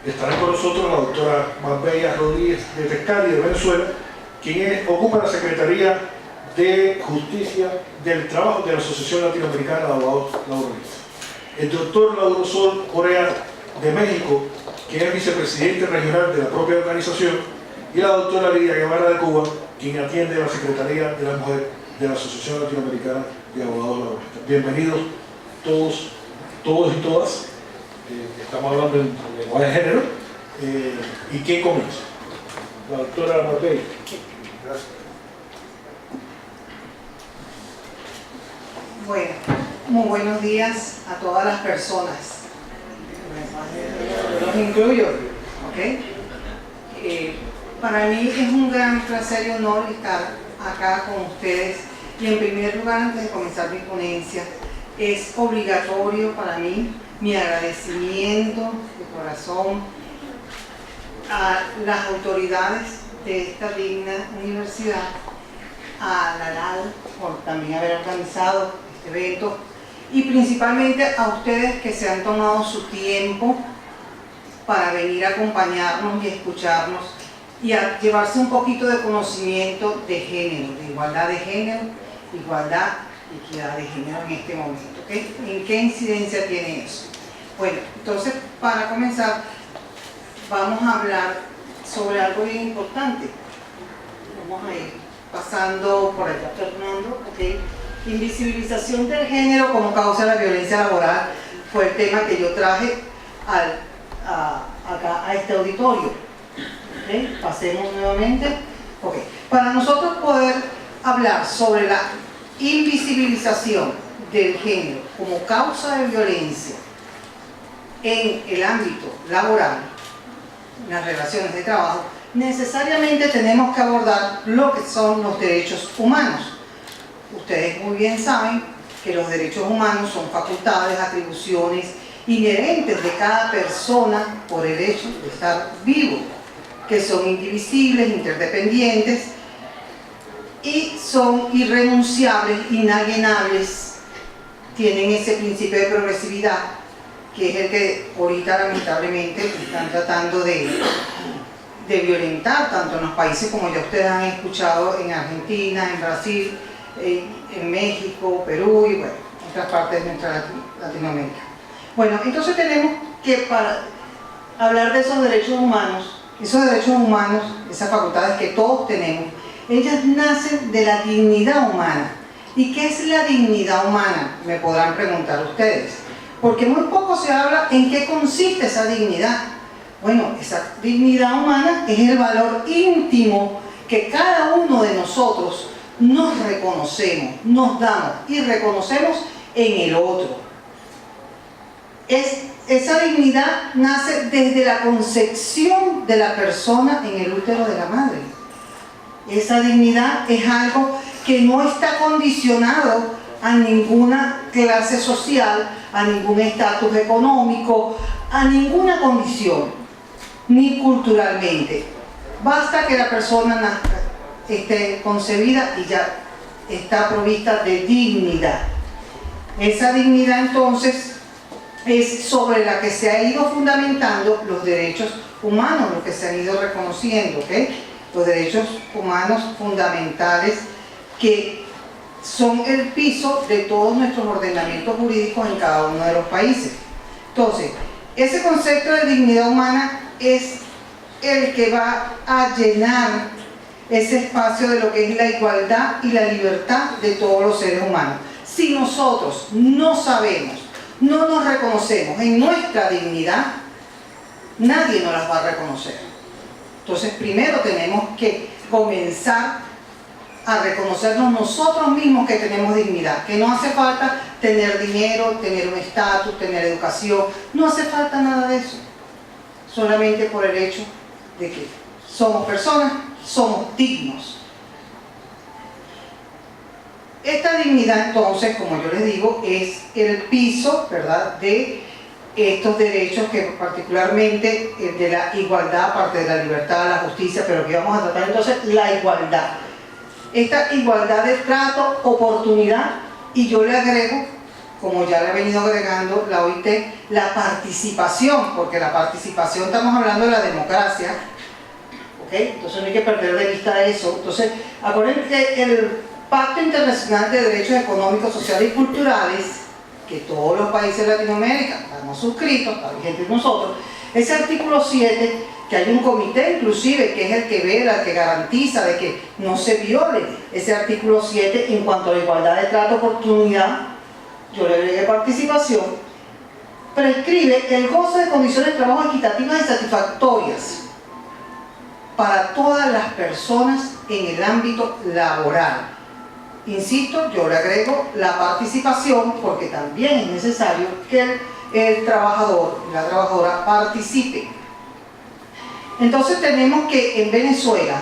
Estará con nosotros la doctora Marbella Rodríguez de Tezcali, de Venezuela, quien ocupa la Secretaría de Justicia del Trabajo de la Asociación Latinoamericana de Abogados Laboralistas. El doctor Lauro Sol Correa, de México, quien es vicepresidente regional de la propia organización, y la doctora Lidia Guevara de Cuba, quien atiende la Secretaría de la Mujer de la Asociación Latinoamericana de Abogados Laboralistas. Bienvenidos todos y todas. Estamos hablando en lenguaje de género. ¿Y quién comienza? La doctora Marbella. Gracias. Bueno, muy buenos días a todas las personas. Los incluyo, ¿ok? Para mí es un gran placer y honor estar acá con ustedes. Y en primer lugar, antes de comenzar mi ponencia, es obligatorio para mí mi agradecimiento de corazón a las autoridades de esta digna universidad, a la LAL por también haber organizado este evento, y principalmente a ustedes que se han tomado su tiempo para venir a acompañarnos y escucharnos y a llevarse un poquito de conocimiento de género, de igualdad de género, igualdad y equidad de género en este momento, ¿okay? ¿En qué incidencia tiene eso? Bueno, entonces para comenzar vamos a hablar sobre algo bien importante. Vamos a ir pasando por allá, Fernando, ¿okay? Invisibilización del género como causa de la violencia laboral fue el tema que yo traje acá a este auditorio. ¿Okay? Pasemos nuevamente. Okay. Para nosotros poder hablar sobre la invisibilización del género como causa de violencia en el ámbito laboral, en las relaciones de trabajo, necesariamente tenemos que abordar lo que son los derechos humanos. Ustedes muy bien saben que los derechos humanos son facultades, atribuciones inherentes de cada persona por el hecho de estar vivo, que son indivisibles, interdependientes y son irrenunciables, inalienables, tienen ese principio de progresividad, que es el que ahorita lamentablemente están tratando de violentar, tanto en los países como ya ustedes han escuchado, en Argentina, en Brasil, en México, Perú y bueno, otras partes de nuestra Latinoamérica. Bueno, entonces tenemos que, para hablar de esos derechos humanos, esas facultades que todos tenemos, ellas nacen de la dignidad humana. ¿Y qué es la dignidad humana? Me podrán preguntar ustedes. Porque muy poco se habla en qué consiste esa dignidad. Bueno, esa dignidad humana es el valor íntimo que cada uno de nosotros nos reconocemos, nos damos y reconocemos en el otro. Esa dignidad nace desde la concepción de la persona en el útero de la madre. Esa dignidad es algo que no está condicionado a ninguna clase social, a ningún estatus económico, a ninguna condición, ni culturalmente. Basta que la persona nazca, esté concebida y ya está provista de dignidad. Esa dignidad entonces es sobre la que se ha ido fundamentando los derechos humanos, los que se han ido reconociendo, ¿okay? Los derechos humanos fundamentales que son el piso de todos nuestros ordenamientos jurídicos en cada uno de los países. Entonces, ese concepto de dignidad humana es el que va a llenar ese espacio de lo que es la igualdad y la libertad de todos los seres humanos. Si nosotros no sabemos, no nos reconocemos en nuestra dignidad, nadie nos las va a reconocer. Entonces, primero tenemos que comenzar a reconocernos nosotros mismos que tenemos dignidad, que no hace falta tener dinero, tener un estatus, tener educación, no hace falta nada de eso, solamente por el hecho de que somos personas, somos dignos. Esta dignidad entonces, como yo les digo, es el piso, ¿verdad?, de estos derechos que particularmente de la igualdad, aparte de la libertad, la justicia, pero que vamos a tratar entonces la igualdad. Esta igualdad de trato, oportunidad, y yo le agrego como ya le ha venido agregando la OIT, la participación, porque la participación, estamos hablando de la democracia, ¿ok? Entonces no hay que perder de vista eso. Entonces, acuérdense que el Pacto Internacional de Derechos Económicos, Sociales y Culturales, que todos los países de Latinoamérica estamos suscritos, está vigente con nosotros, ese artículo 7, que hay un comité inclusive que es el que vela, el que garantiza de que no se viole ese artículo 7 en cuanto a la igualdad de trato, oportunidad, yo le agregué participación, prescribe el goce de condiciones de trabajo equitativas y satisfactorias para todas las personas en el ámbito laboral. Insisto, yo le agrego la participación porque también es necesario que el trabajador y la trabajadora participen. Entonces tenemos que en Venezuela,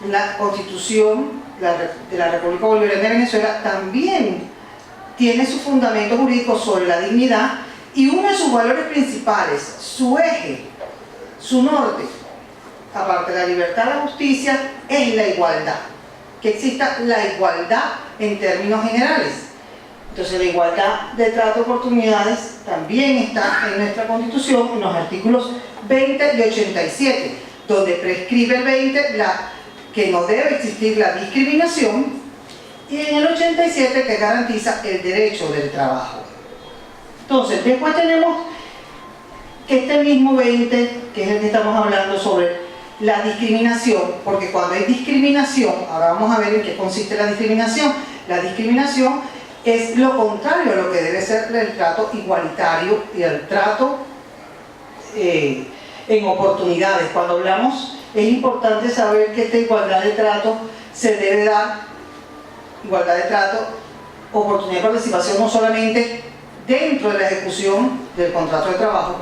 la Constitución de la República Bolivariana de Venezuela también tiene su fundamento jurídico sobre la dignidad y uno de sus valores principales, su eje, su norte, aparte de la libertad y la justicia, es la igualdad. Que exista la igualdad en términos generales. Entonces la igualdad de trato de oportunidades también está en nuestra Constitución, en los artículos 20 y 87, donde prescribe el 20 que no debe existir la discriminación, y en el 87 que garantiza el derecho del trabajo. Entonces, después tenemos que este mismo 20, que es el que estamos hablando sobre la discriminación, porque cuando hay discriminación, ahora vamos a ver en qué consiste la discriminación. La discriminación es lo contrario a lo que debe ser el trato igualitario y el trato en oportunidades. Cuando hablamos, es importante saber que esta igualdad de trato se debe dar, igualdad de trato, oportunidad de participación no solamente dentro de la ejecución del contrato de trabajo,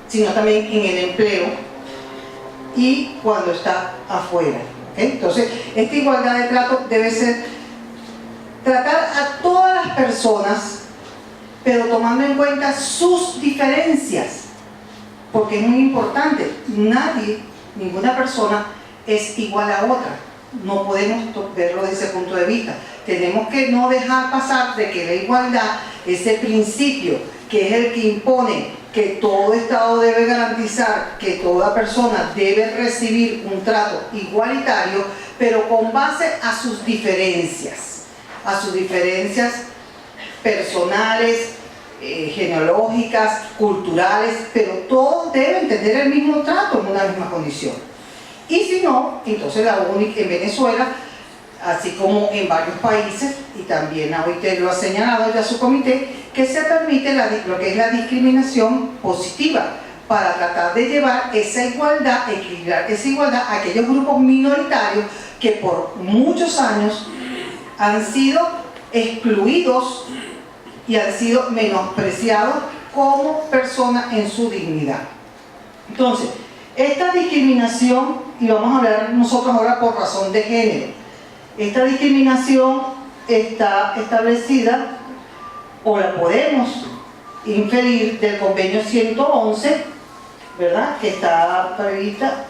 sino también en el empleo y cuando está afuera. ¿Okay? Entonces, esta igualdad de trato debe ser tratar a todas las personas, pero tomando en cuenta sus diferencias, porque es muy importante. Nadie, ninguna persona es igual a otra. No podemos verlo desde ese punto de vista. Tenemos que no dejar pasar de que la igualdad, ese principio que es el que impone que todo Estado debe garantizar que toda persona debe recibir un trato igualitario, pero con base a sus diferencias personales, genealógicas, culturales, pero todos deben tener el mismo trato en una misma condición. Y si no, entonces la única en Venezuela, así como en varios países, y también la OIT lo ha señalado ya su comité, que se permite lo que es la discriminación positiva, para tratar de llevar esa igualdad, equilibrar esa igualdad a aquellos grupos minoritarios que por muchos años han sido excluidos y han sido menospreciados como personas en su dignidad. Entonces, esta discriminación, y vamos a hablar nosotros ahora por razón de género, esta discriminación está establecida o la podemos inferir del convenio 111, ¿verdad? Que está prevista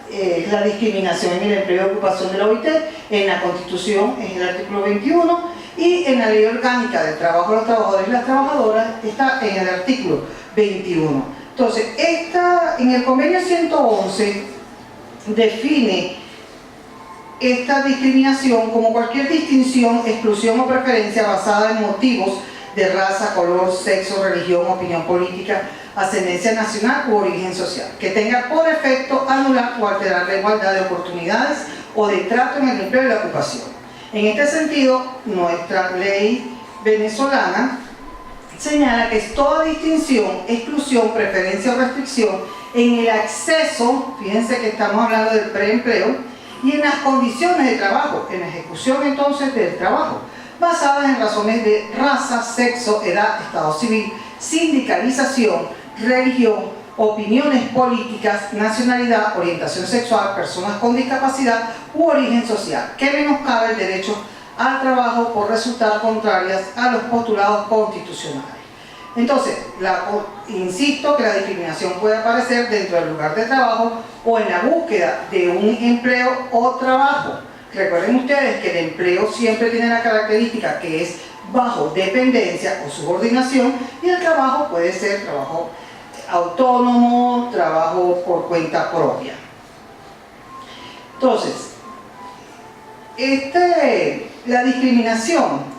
la discriminación en el empleo y ocupación de la OIT, en la Constitución es el artículo 21 y en la Ley Orgánica del Trabajo de los Trabajadores y las Trabajadoras está en el artículo 21. Entonces, en el convenio 111 define esta discriminación como cualquier distinción, exclusión o preferencia basada en motivos de raza, color, sexo, religión, opinión política, ascendencia nacional u origen social, que tenga por efecto anular o alterar la igualdad de oportunidades o de trato en el empleo y la ocupación. En este sentido, nuestra ley venezolana señala que es toda distinción, exclusión, preferencia o restricción en el acceso, fíjense que estamos hablando del preempleo, y en las condiciones de trabajo, en la ejecución entonces del trabajo, basadas en razones de raza, sexo, edad, estado civil, sindicalización, religión, opiniones políticas, nacionalidad, orientación sexual, personas con discapacidad u origen social, que menoscabe el derecho al trabajo por resultar contrarias a los postulados constitucionales. Entonces, insisto que la discriminación puede aparecer dentro del lugar de trabajo o en la búsqueda de un empleo o trabajo. Recuerden ustedes que el empleo siempre tiene la característica que es bajo dependencia o subordinación, y el trabajo puede ser trabajo autónomo, trabajo por cuenta propia. Entonces, la discriminación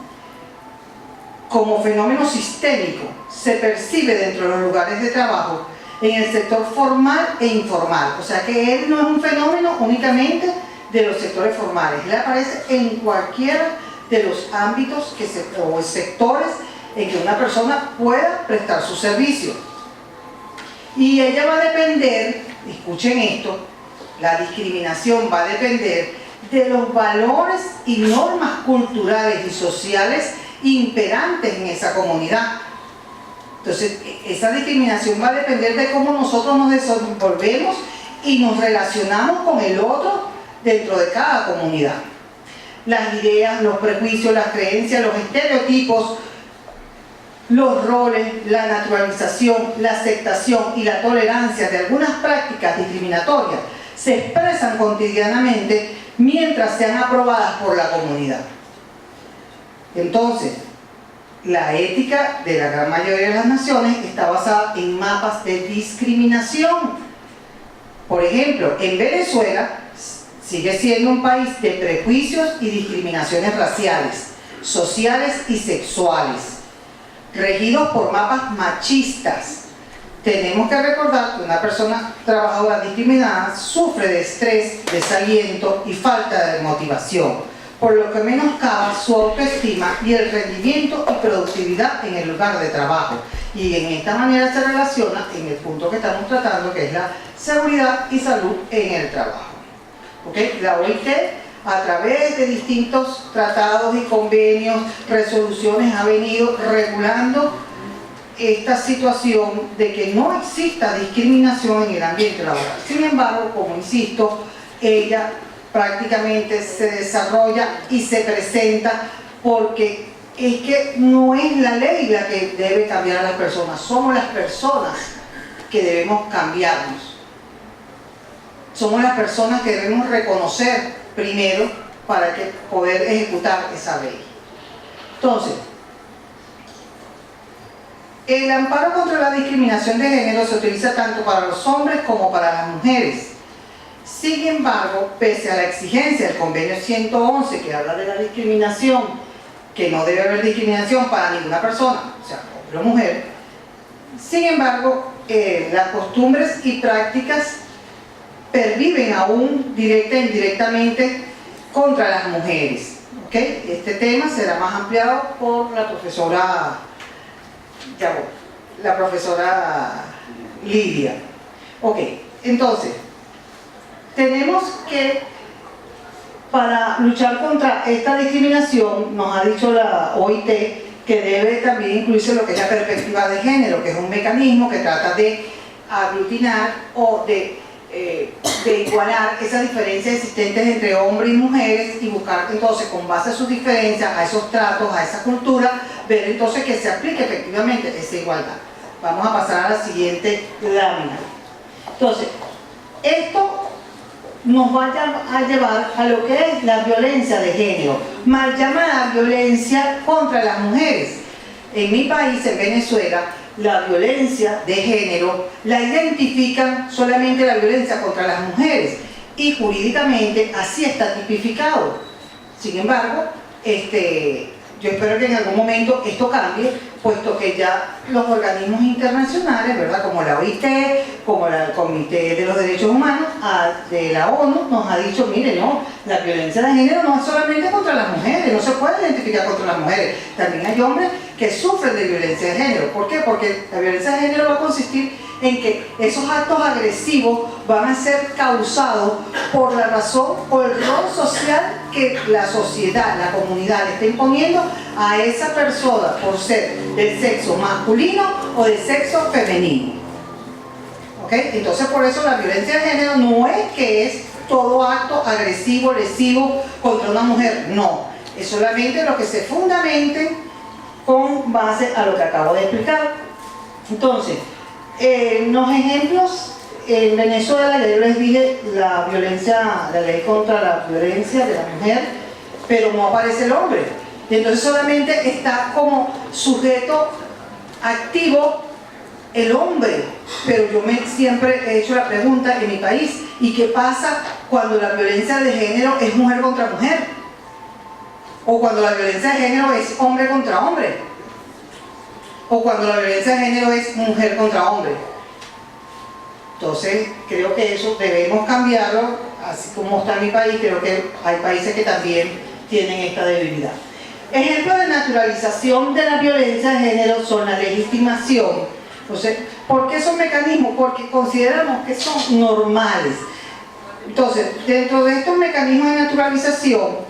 como fenómeno sistémico se percibe dentro de los lugares de trabajo en el sector formal e informal. O sea que él no es un fenómeno únicamente de los sectores formales, él aparece en cualquiera de los ámbitos o sectores en que una persona pueda prestar su servicio. Y ella va a depender, escuchen esto, la discriminación va a depender de los valores y normas culturales y sociales imperantes en esa comunidad. Entonces, esa discriminación va a depender de cómo nosotros nos desenvolvemos y nos relacionamos con el otro dentro de cada comunidad. Las ideas, los prejuicios, las creencias, los estereotipos, los roles, la naturalización, la aceptación y la tolerancia de algunas prácticas discriminatorias se expresan cotidianamente mientras sean aprobadas por la comunidad. Entonces, la ética de la gran mayoría de las naciones está basada en mapas de discriminación. Por ejemplo, en Venezuela sigue siendo un país de prejuicios y discriminaciones raciales, sociales y sexuales, regidos por mapas machistas. Tenemos que recordar que una persona trabajadora discriminada sufre de estrés, desaliento y falta de motivación, por lo que menoscaba su autoestima y el rendimiento y productividad en el lugar de trabajo. Y en esta manera se relaciona en el punto que estamos tratando, que es la seguridad y salud en el trabajo. ¿Okay? La OIT, a través de distintos tratados y convenios, resoluciones, ha venido regulando esta situación de que no exista discriminación en el ambiente laboral. Sin embargo, como insisto, ella prácticamente se desarrolla y se presenta porque es que no es la ley la que debe cambiar a las personas, somos las personas que debemos cambiarnos. Somos las personas que debemos reconocer primero para poder ejecutar esa ley. Entonces, el amparo contra la discriminación de género se utiliza tanto para los hombres como para las mujeres. Sin embargo, pese a la exigencia del convenio 111 que habla de la discriminación, que no debe haber discriminación para ninguna persona, o sea, hombre o mujer, sin embargo, las costumbres y prácticas perviven aún directa e indirectamente contra las mujeres. ¿Okay? Este tema será más ampliado por la profesora Lidia. Ok, entonces, tenemos que, para luchar contra esta discriminación, nos ha dicho la OIT que debe también incluirse lo que es la perspectiva de género, que es un mecanismo que trata de aglutinar o de igualar esas diferencias existentes entre hombres y mujeres y buscar entonces, con base a sus diferencias, a esos tratos, a esa cultura, ver entonces que se aplique efectivamente esa igualdad. Vamos a pasar a la siguiente lámina. Entonces, esto nos va a llevar a lo que es la violencia de género, mal llamada violencia contra las mujeres. En mi país, en Venezuela, la violencia de género la identifican solamente la violencia contra las mujeres y jurídicamente así está tipificado. Sin embargo, yo espero que en algún momento esto cambie, puesto que ya los organismos internacionales, ¿verdad?, como la OIT, como el Comité de los Derechos Humanos de la ONU, nos ha dicho, mire, no, la violencia de género no es solamente contra las mujeres, no se puede identificar contra las mujeres, también hay hombres que sufren de violencia de género. ¿Por qué? Porque la violencia de género va a consistir en que esos actos agresivos van a ser causados por la razón o el rol social que la sociedad, la comunidad le está imponiendo a esa persona por ser del sexo masculino o del sexo femenino. ¿Ok? Entonces, por eso la violencia de género no es que es todo acto agresivo, lesivo contra una mujer, no. Es solamente lo que se fundamente con base a lo que acabo de explicar. Entonces, los ejemplos en Venezuela, ya yo les dije la ley contra la violencia de la mujer, pero no aparece el hombre. Y entonces solamente está como sujeto activo el hombre. Pero yo siempre he hecho la pregunta en mi país, ¿y qué pasa cuando la violencia de género es mujer contra mujer? O cuando la violencia de género es hombre contra hombre. O cuando la violencia de género es mujer contra hombre. Entonces, creo que eso debemos cambiarlo, así como está en mi país. Creo que hay países que también tienen esta debilidad. Ejemplos de naturalización de la violencia de género son la legitimación. Entonces, ¿por qué son mecanismos? Porque consideramos que son normales. Entonces, dentro de estos mecanismos de naturalización,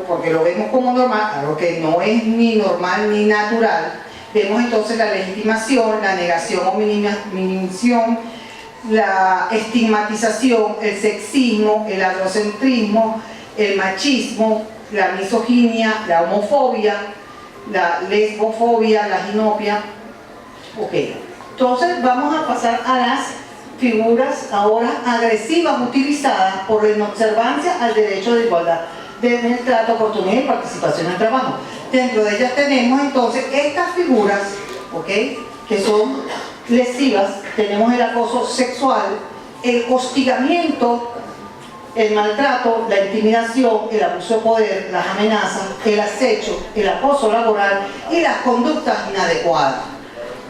porque lo vemos como normal, algo que no es ni normal ni natural, vemos entonces la legitimación, la negación o minimización, la estigmatización, el sexismo, el androcentrismo, el machismo, la misoginia, la homofobia, la lesbofobia, la ginopia. Ok, entonces vamos a pasar a las figuras ahora agresivas utilizadas por la inobservancia al derecho de igualdad de trato, oportunidad y participación en el trabajo. Dentro de ellas tenemos entonces estas figuras, ¿ok?, que son lesivas. Tenemos el acoso sexual, el hostigamiento, el maltrato, la intimidación, el abuso de poder, las amenazas, el acecho, el acoso laboral y las conductas inadecuadas.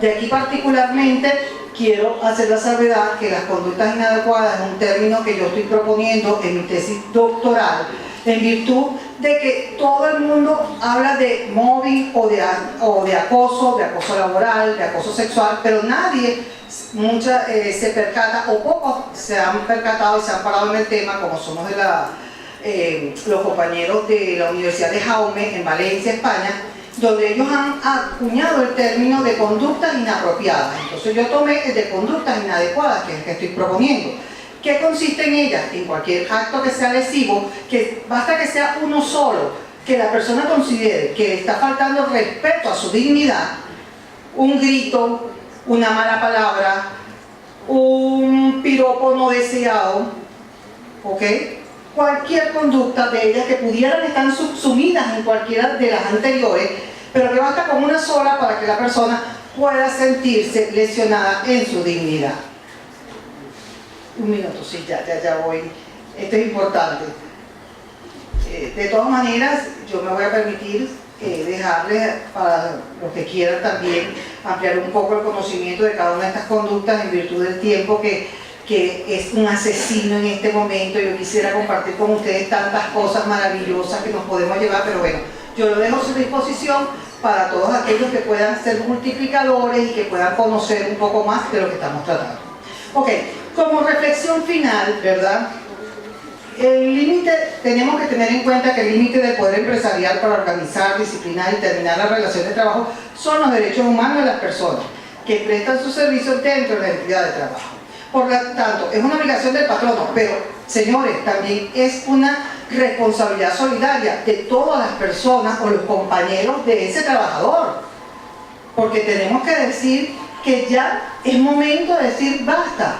De aquí particularmente quiero hacer la salvedad que las conductas inadecuadas es un término que yo estoy proponiendo en mi tesis doctoral, en virtud de que todo el mundo habla de mobbing o de acoso laboral, de acoso sexual, pero nadie se percata, o pocos se han percatado y se han parado en el tema, como somos los compañeros de la Universidad de Jaume en Valencia, España, donde ellos han acuñado el término de conductas inapropiadas. Entonces yo tomé el de conductas inadecuadas, que es el que estoy proponiendo. ¿Qué consiste en ellas? En cualquier acto que sea lesivo, que basta que sea uno solo, que la persona considere que le está faltando respeto a su dignidad, un grito, una mala palabra, un piropo no deseado, ¿ok?, cualquier conducta de ellas que pudieran estar subsumidas en cualquiera de las anteriores, pero que basta con una sola para que la persona pueda sentirse lesionada en su dignidad. Un minuto, sí, ya voy. Esto es importante. De todas maneras, yo me voy a permitir dejarles, para los que quieran también, ampliar un poco el conocimiento de cada una de estas conductas en virtud del tiempo que es un asesino en este momento. Yo quisiera compartir con ustedes tantas cosas maravillosas que nos podemos llevar, pero bueno, yo lo dejo a su disposición para todos aquellos que puedan ser multiplicadores y que puedan conocer un poco más de lo que estamos tratando. Ok, como reflexión final, ¿verdad? El límite, tenemos que tener en cuenta que el límite del poder empresarial para organizar, disciplinar y terminar la relación de trabajo son los derechos humanos de las personas que prestan sus servicios dentro de la entidad de trabajo. Por lo tanto, es una obligación del patrono, pero, señores, también es una responsabilidad solidaria de todas las personas o los compañeros de ese trabajador. Porque tenemos que decir que ya es momento de decir basta.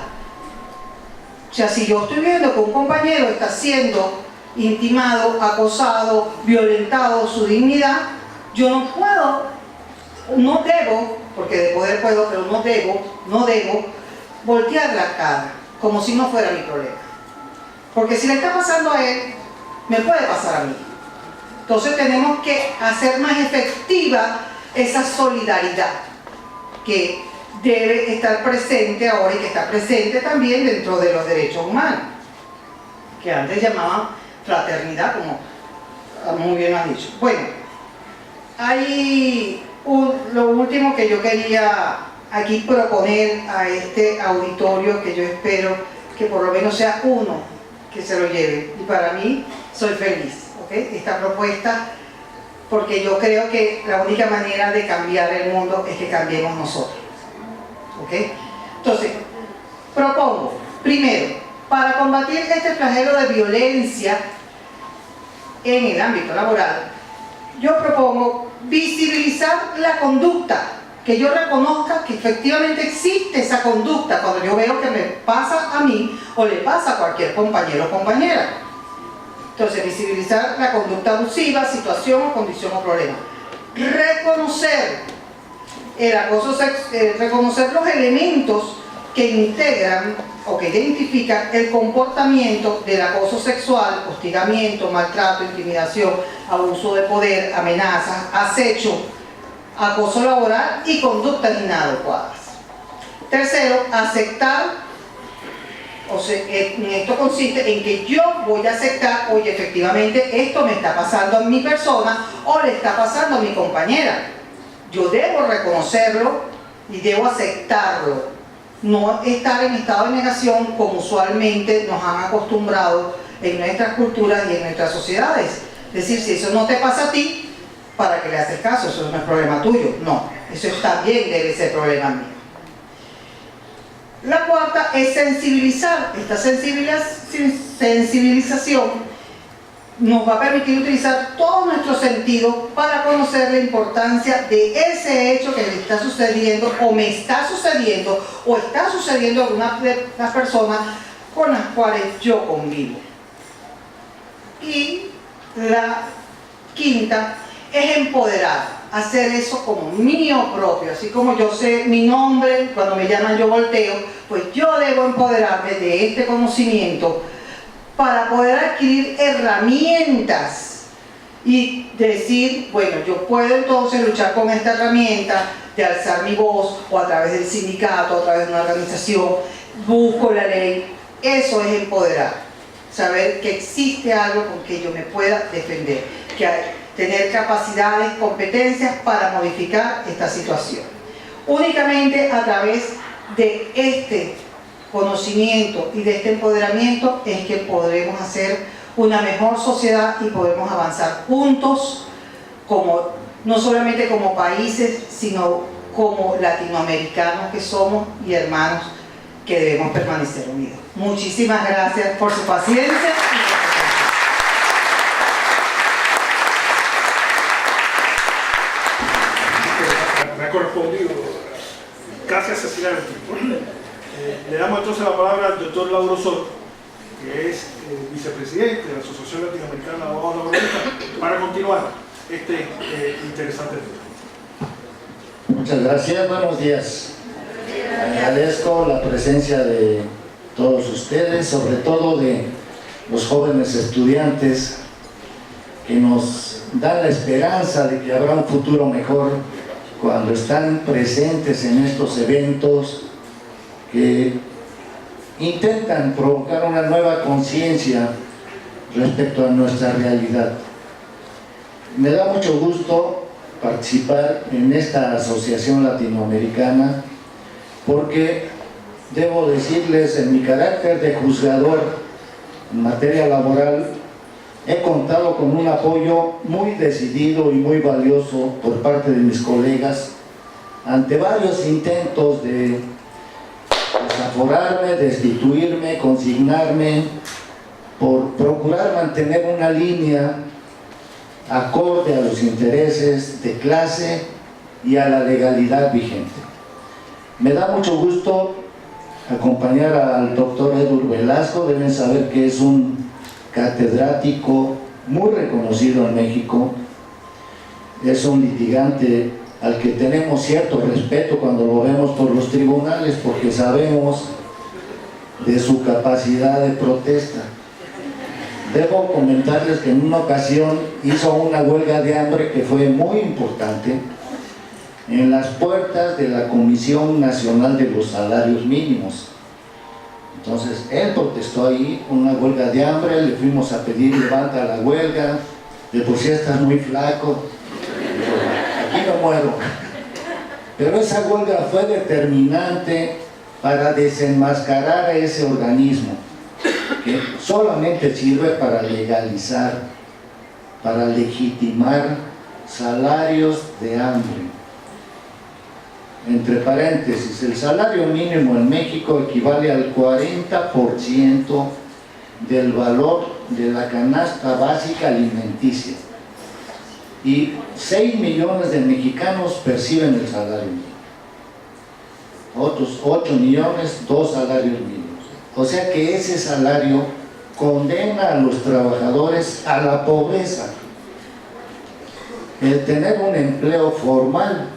O sea, si yo estoy viendo que un compañero está siendo intimado, acosado, violentado su dignidad, yo no puedo, no debo, porque de poder puedo, pero no debo voltear la cara, como si no fuera mi problema. Porque si le está pasando a él, me puede pasar a mí. Entonces tenemos que hacer más efectiva esa solidaridad que debe estar presente ahora y que está presente también dentro de los derechos humanos, que antes llamaban fraternidad, como muy bien lo han dicho. Bueno, hay lo último que yo quería aquí proponer a este auditorio, que yo espero que por lo menos sea uno que se lo lleve, y para mí soy feliz, ¿okay?, esta propuesta, porque yo creo que la única manera de cambiar el mundo es que cambiemos nosotros, ¿okay? Entonces, propongo, primero, para combatir este flagelo de violencia en el ámbito laboral, yo propongo visibilizar la conducta, que yo reconozca que efectivamente existe esa conducta cuando yo veo que me pasa a mí o le pasa a cualquier compañero o compañera. Entonces, visibilizar la conducta abusiva, situación o condición o problema. Reconocer el acoso reconocer los elementos que integran o que identifican el comportamiento del acoso sexual, hostigamiento, maltrato, intimidación, abuso de poder, amenazas, acecho, acoso laboral y conductas inadecuadas. Tercero, aceptar. O sea, esto consiste en que yo voy a aceptar, oye, efectivamente esto me está pasando a mi persona o le está pasando a mi compañera. Yo debo reconocerlo y debo aceptarlo. No estar en estado de negación como usualmente nos han acostumbrado en nuestras culturas y en nuestras sociedades. Es decir, si eso no te pasa a ti, ¿para qué le haces caso? Eso no es problema tuyo. No, eso también debe ser problema mío. La cuarta es sensibilizar. Esta sensibilización nos va a permitir utilizar todos nuestros sentidos para conocer la importancia de ese hecho que me está sucediendo o me está sucediendo o está sucediendo a algunas de las personas con las cuales yo convivo. Y la quinta es empoderar. Hacer eso como mío propio, así como yo sé mi nombre, cuando me llaman yo volteo, pues yo debo empoderarme de este conocimiento para poder adquirir herramientas y decir, bueno, yo puedo entonces luchar con esta herramienta de alzar mi voz o a través del sindicato, a través de una organización, busco la ley. Eso es empoderar, saber que existe algo con que yo me pueda defender, que hay tener capacidades, competencias para modificar esta situación. Únicamente a través de este conocimiento y de este empoderamiento es que podremos hacer una mejor sociedad y podremos avanzar juntos, como, no solamente como países, sino como latinoamericanos que somos y hermanos que debemos permanecer unidos. Muchísimas gracias por su paciencia. Correspondido casi asesinar el tiempo. Le damos entonces la palabra al doctor Lauro Soto, que es vicepresidente de la Asociación Latinoamericana de Abogados Laboralistas, para continuar este interesante tema. Muchas gracias, buenos días. Agradezco la presencia de todos ustedes, sobre todo de los jóvenes estudiantes que nos dan la esperanza de que habrá un futuro mejor cuando están presentes en estos eventos que intentan provocar una nueva conciencia respecto a nuestra realidad. Me da mucho gusto participar en esta asociación latinoamericana porque debo decirles, en mi carácter de juzgador en materia laboral, he contado con un apoyo muy decidido y muy valioso por parte de mis colegas ante varios intentos de desaforarme, destituirme, consignarme, por procurar mantener una línea acorde a los intereses de clase y a la legalidad vigente. Me da mucho gusto acompañar al doctor Edur Velasco. Deben saber que es un catedrático muy reconocido en México, es un litigante al que tenemos cierto respeto cuando lo vemos por los tribunales, porque sabemos de su capacidad de protesta. Debo comentarles que en una ocasión hizo una huelga de hambre que fue muy importante en las puertas de la Comisión Nacional de los Salarios Mínimos. Entonces, él protestó ahí, una huelga de hambre, le fuimos a pedir, levanta la huelga, de por sí estás muy flaco, aquí no muero. Pero esa huelga fue determinante para desenmascarar a ese organismo, que solamente sirve para legalizar, para legitimar salarios de hambre. Entre paréntesis, el salario mínimo en México equivale al 40% del valor de la canasta básica alimenticia. Y 6 millones de mexicanos perciben el salario mínimo. Otros 8 millones, 2 salarios mínimos. O sea que ese salario condena a los trabajadores a la pobreza. El tener un empleo formal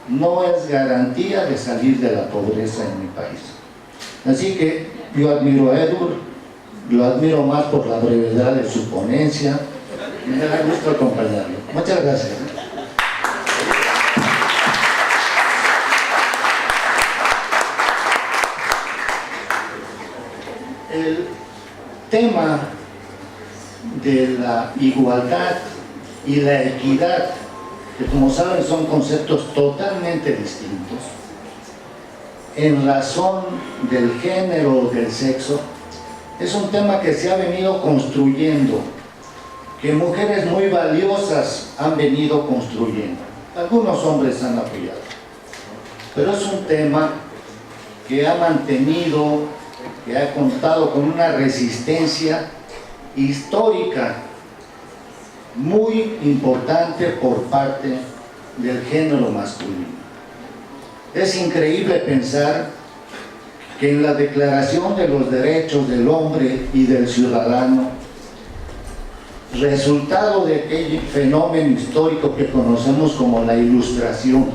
no es garantía de salir de la pobreza en mi país. Así que yo admiro a Edward, lo admiro más por la brevedad de su ponencia y me da gusto acompañarlo. Muchas gracias. El tema de la igualdad y la equidad, que como saben son conceptos totalmente distintos, en razón del género o del sexo, es un tema que se ha venido construyendo, que mujeres muy valiosas han venido construyendo. Algunos hombres han apoyado, pero es un tema que ha mantenido, que ha contado con una resistencia histórica muy importante por parte del género masculino. Es increíble pensar que en la Declaración de los Derechos del Hombre y del Ciudadano, resultado de aquel fenómeno histórico que conocemos como la Ilustración,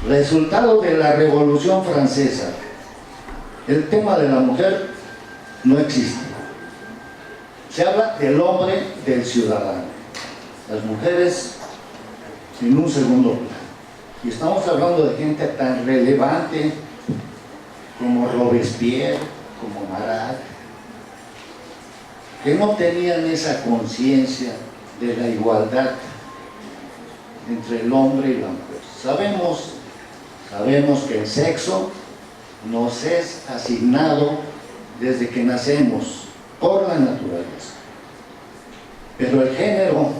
resultado de la Revolución Francesa, el tema de la mujer no existe. Se habla del hombre, del ciudadano. Las mujeres en un segundo plano. Y estamos hablando de gente tan relevante como Robespierre, como Marat, que no tenían esa conciencia de la igualdad entre el hombre y la mujer. Sabemos que el sexo nos es asignado desde que nacemos por la naturaleza, pero el género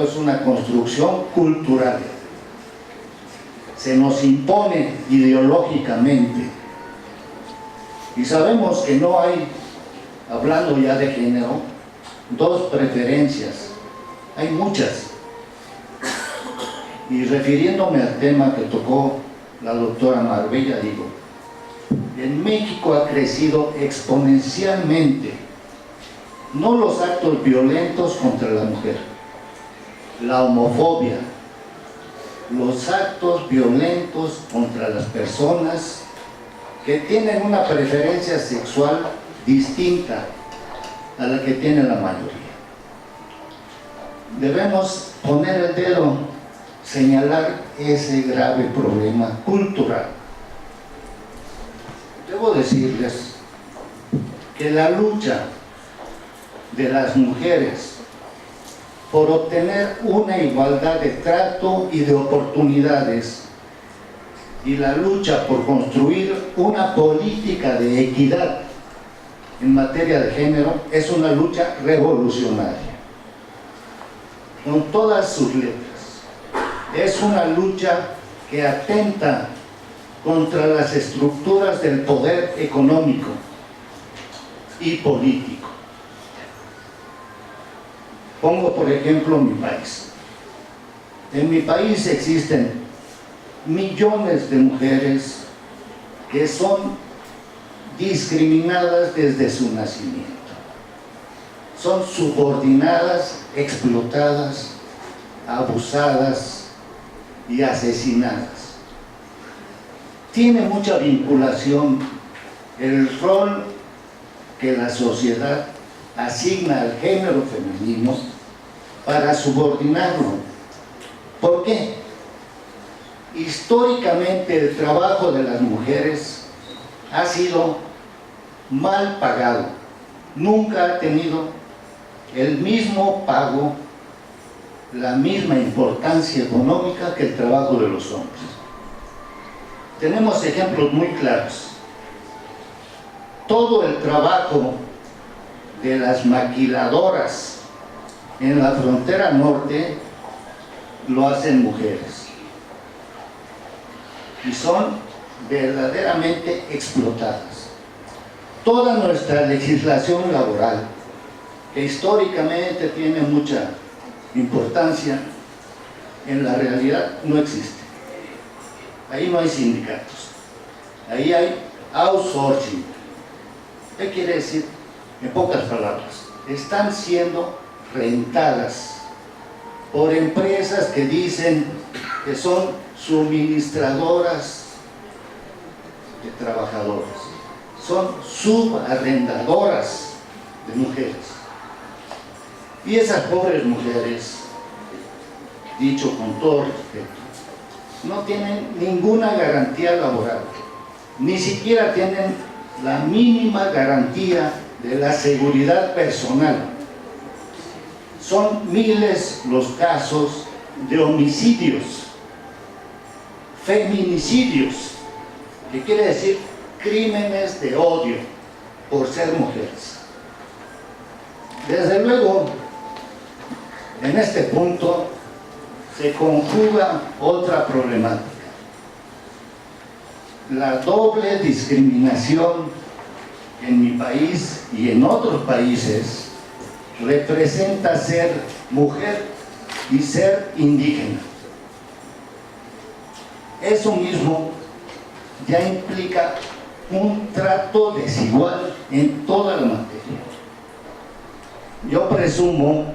es una construcción cultural, se nos impone ideológicamente, y sabemos que no hay, hablando ya de género, dos preferencias, hay muchas. Y refiriéndome al tema que tocó la doctora Marbella, digo, en México ha crecido exponencialmente, no los actos violentos contra la mujer, la homofobia, los actos violentos contra las personas que tienen una preferencia sexual distinta a la que tiene la mayoría. Debemos poner el dedo, señalar ese grave problema cultural. Debo decirles que la lucha de las mujeres por obtener una igualdad de trato y de oportunidades y la lucha por construir una política de equidad en materia de género es una lucha revolucionaria, con todas sus letras. Es una lucha que atenta contra las estructuras del poder económico y político. Pongo por ejemplo mi país. En mi país existen millones de mujeres que son discriminadas desde su nacimiento. Son subordinadas, explotadas, abusadas y asesinadas. Tiene mucha vinculación el rol que la sociedad asigna al género femenino para subordinarlo. ¿Por qué? Históricamente el trabajo de las mujeres ha sido mal pagado, nunca ha tenido el mismo pago, la misma importancia económica que el trabajo de los hombres. Tenemos ejemplos muy claros. Todo el trabajo de las maquiladoras en la frontera norte lo hacen mujeres y son verdaderamente explotadas. Toda nuestra legislación laboral, que históricamente tiene mucha importancia, en la realidad no existe. Ahí no hay sindicatos, ahí hay outsourcing. ¿Qué quiere decir? En pocas palabras, están siendo rentadas por empresas que dicen que son suministradoras de trabajadores, son subarrendadoras de mujeres. Y esas pobres mujeres, dicho con todo respeto, no tienen ninguna garantía laboral, ni siquiera tienen la mínima garantía de la seguridad personal. Son miles los casos de homicidios, feminicidios, que quiere decir crímenes de odio por ser mujeres. Desde luego, en este punto se conjuga otra problemática: la doble discriminación en mi país y en otros países representa ser mujer y ser indígena. Eso mismo ya implica un trato desigual en toda la materia. Yo presumo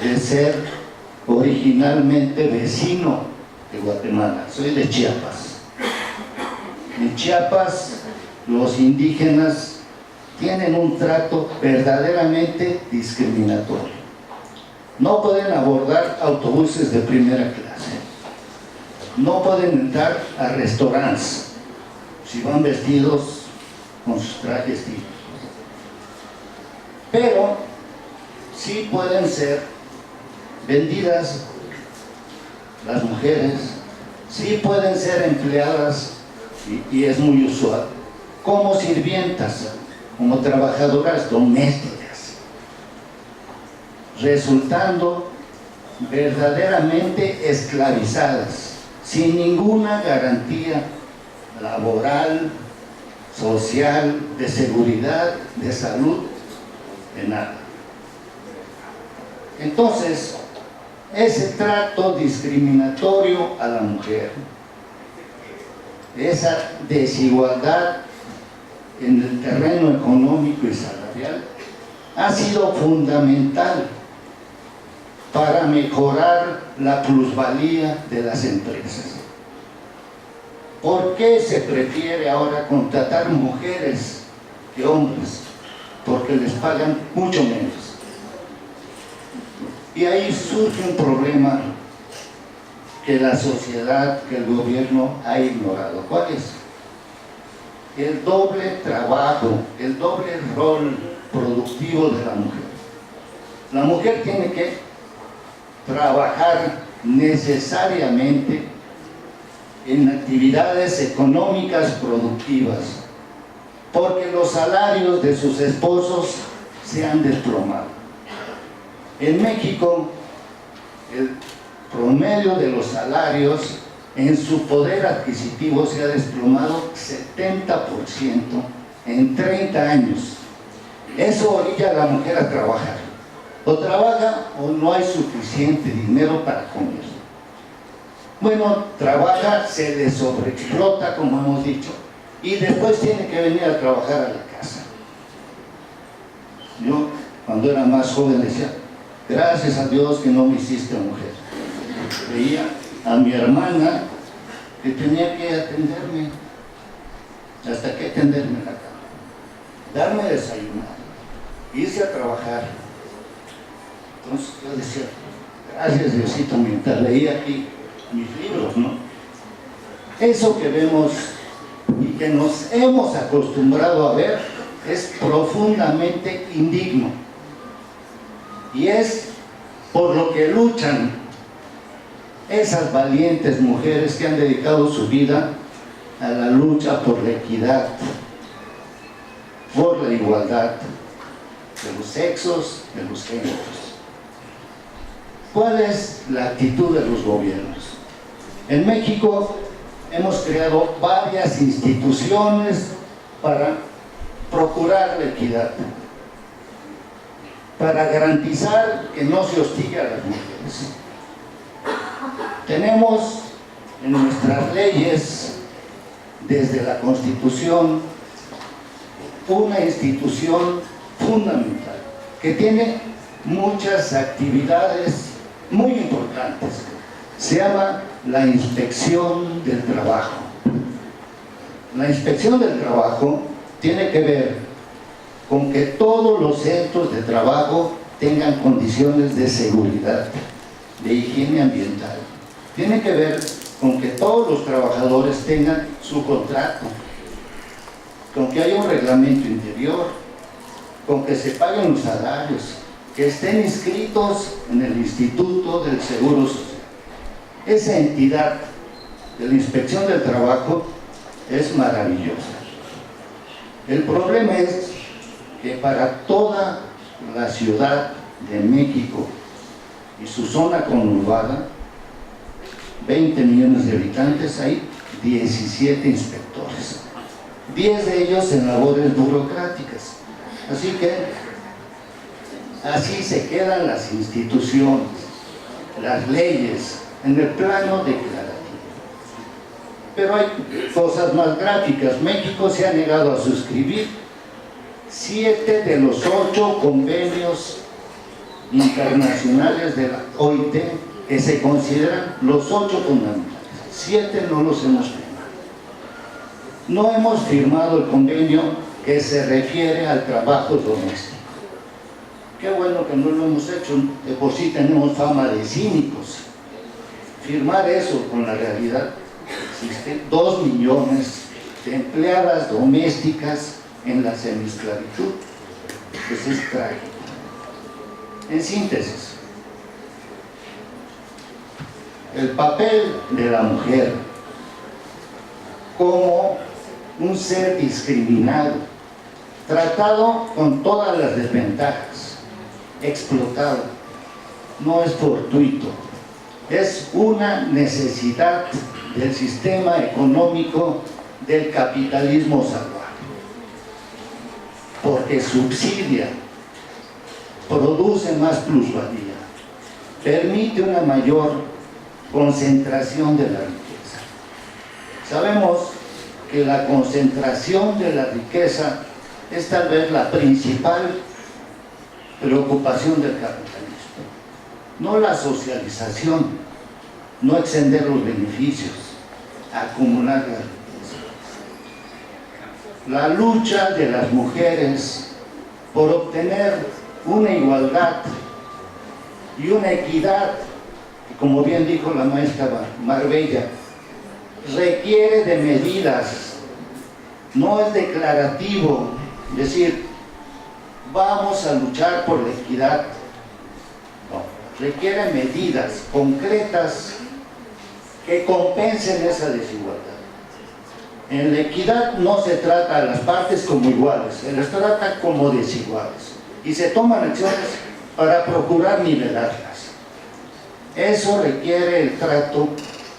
de ser originalmente vecino de Guatemala, soy de Chiapas. En Chiapas los indígenas tienen un trato verdaderamente discriminatorio. No pueden abordar autobuses de primera clase, no pueden entrar a restaurantes si van vestidos con sus trajes típicos, pero sí pueden ser vendidas las mujeres, sí pueden ser empleadas, y es muy usual, como sirvientas, como trabajadoras domésticas, resultando verdaderamente esclavizadas, sin ninguna garantía laboral, social, de seguridad, de salud, de nada. Entonces, ese trato discriminatorio a la mujer, esa desigualdad en el terreno económico y salarial, ha sido fundamental para mejorar la plusvalía de las empresas. ¿Por qué se prefiere ahora contratar mujeres que hombres? Porque les pagan mucho menos. Y ahí surge un problema que la sociedad, que el gobierno ha ignorado. ¿Cuál es? El doble trabajo, el doble rol productivo de la mujer. La mujer tiene que trabajar necesariamente en actividades económicas productivas, porque los salarios de sus esposos se han desplomado. En México, el promedio de los salarios en su poder adquisitivo se ha desplomado 70% en 30 años. Eso orilla a la mujer a trabajar. O trabaja o no hay suficiente dinero para comer. Bueno, trabaja, se le sobreexplota, como hemos dicho, y después tiene que venir a trabajar a la casa. Yo, cuando era más joven, decía: gracias a Dios que no me hiciste mujer. Veía a mi hermana que tenía que atenderme, hasta que atenderme la cama, darme desayunar, irse a trabajar. Entonces yo decía: gracias Diosito, mientras leía aquí mis libros, ¿no? Eso que vemos y que nos hemos acostumbrado a ver es profundamente indigno, y es por lo que luchan esas valientes mujeres que han dedicado su vida a la lucha por la equidad, por la igualdad de los sexos, de los géneros. ¿Cuál es la actitud de los gobiernos? En México hemos creado varias instituciones para procurar la equidad, para garantizar que no se hostigue a las mujeres. Tenemos en nuestras leyes, desde la Constitución, una institución fundamental que tiene muchas actividades muy importantes. Se llama la Inspección del Trabajo. La Inspección del Trabajo tiene que ver con que todos los centros de trabajo tengan condiciones de seguridad, de higiene ambiental. Tiene que ver con que todos los trabajadores tengan su contrato, con que haya un reglamento interior, con que se paguen los salarios, que estén inscritos en el Instituto del Seguro Social. Esa entidad de la Inspección del Trabajo es maravillosa. El problema es que para toda la Ciudad de México y su zona conurbada, 20 millones de habitantes, hay 17 inspectores, 10 de ellos en labores burocráticas. Así que así se quedan las instituciones, las leyes, en el plano declarativo. Pero hay cosas más gráficas. México se ha negado a suscribir 7 de los 8 convenios internacionales de la OIT que se consideran los 8 fundamentales. 7 no los hemos firmado. No hemos firmado el convenio que se refiere al trabajo doméstico. Qué bueno que no lo hemos hecho, de por sí tenemos fama de cínicos. Firmar eso con la realidad, existen 2 millones de empleadas domésticas en la semiesclavitud, pues es trágico. En síntesis, el papel de la mujer como un ser discriminado, tratado con todas las desventajas, explotado, no es fortuito, es una necesidad del sistema económico del capitalismo salvaje, porque subsidia, produce más plusvalía, permite una mayor concentración de la riqueza. Sabemos que la concentración de la riqueza es tal vez la principal preocupación del capitalismo, no la socialización, no extender los beneficios, acumular la riqueza. La lucha de las mujeres por obtener una igualdad y una equidad, que como bien dijo la maestra Marbella, requiere de medidas, no es declarativo, decir, vamos a luchar por la equidad. No, requiere medidas concretas que compensen esa desigualdad. En la equidad no se trata a las partes como iguales, se les trata como desiguales y se toman acciones para procurar nivelarlas. Eso requiere el trato,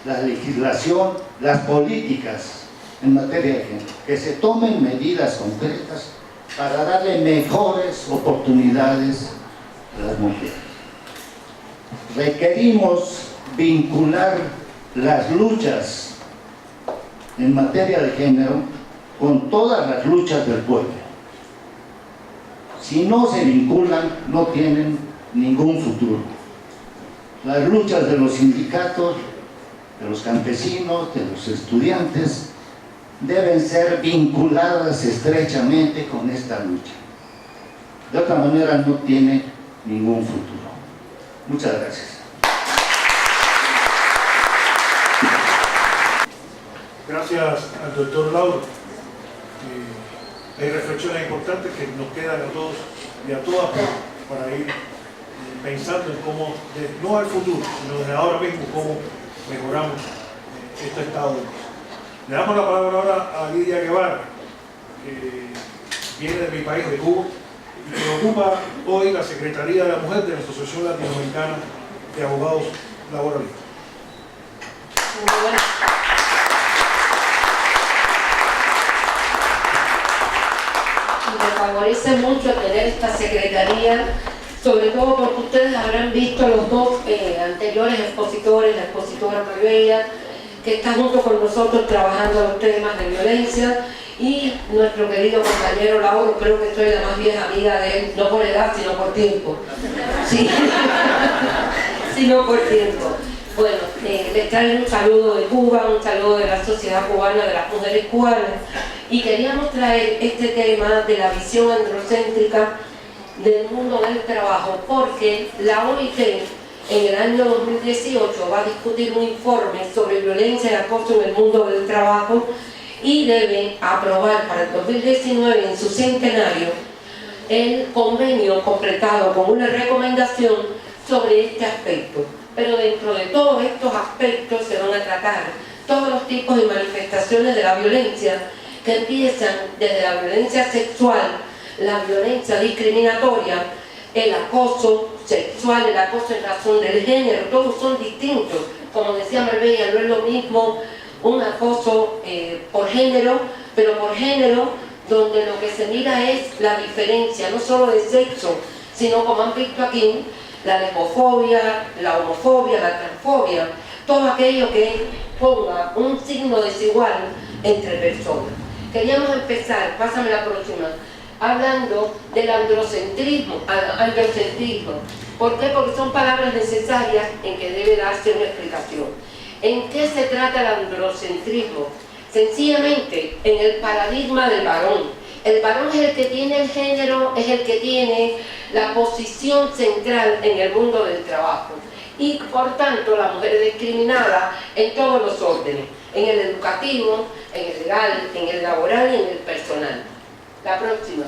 la legislación, las políticas en materia de género, que se tomen medidas concretas para darle mejores oportunidades a las mujeres. Requerimos vincular las luchas en materia de género con todas las luchas del pueblo. Si no se vinculan, no tienen ningún futuro. Las luchas de los sindicatos, de los campesinos, de los estudiantes, deben ser vinculadas estrechamente con esta lucha. De otra manera no tiene ningún futuro. Muchas gracias. Gracias al doctor Lauro. Hay reflexiones importantes que nos quedan a todos y a todas para ir pensando en cómo, no al futuro, sino desde ahora mismo, cómo mejoramos este estado de cosas. Le damos la palabra ahora a Lidia Guevara, que viene de mi país, de Cuba, y que ocupa hoy la Secretaría de la Mujer de la Asociación Latinoamericana de Abogados Laboralistas. Muy bueno. Me favorece mucho tener esta secretaría, sobre todo porque ustedes habrán visto los 2 anteriores expositores, la expositora Marbella, que está junto con nosotros trabajando los temas de violencia, y nuestro querido compañero Lauro, creo que soy la más vieja amiga de él, no por edad, sino por tiempo. Sí, sino por tiempo. Bueno, les traigo un saludo de Cuba, un saludo de la sociedad cubana, de las mujeres cubanas, y queríamos traer este tema de la visión androcéntrica del mundo del trabajo, porque la OIT en el año 2018 va a discutir un informe sobre violencia y acoso en el mundo del trabajo y debe aprobar para el 2019, en su centenario, el convenio completado con una recomendación sobre este aspecto. Pero dentro de todos estos aspectos se van a tratar todos los tipos de manifestaciones de la violencia, que empiezan desde la violencia sexual, la violencia discriminatoria, el acoso sexual, el acoso en razón del género. Todos son distintos. Como decía Marbella, no es lo mismo un acoso por género, pero por género donde lo que se mira es la diferencia, no solo de sexo, sino, como han visto aquí, la lesbofobia, la homofobia, la transfobia, todo aquello que ponga un signo desigual entre personas. Queríamos empezar, pásame la próxima, hablando del androcentrismo. ¿Por qué? Porque son palabras necesarias en que debe darse una explicación. ¿En qué se trata el androcentrismo? Sencillamente, en el paradigma del varón. El varón es el que tiene el género, es el que tiene la posición central en el mundo del trabajo. Y por tanto, la mujer es discriminada en todos los órdenes, en el educativo, en el legal, en el laboral y en el personal. La próxima.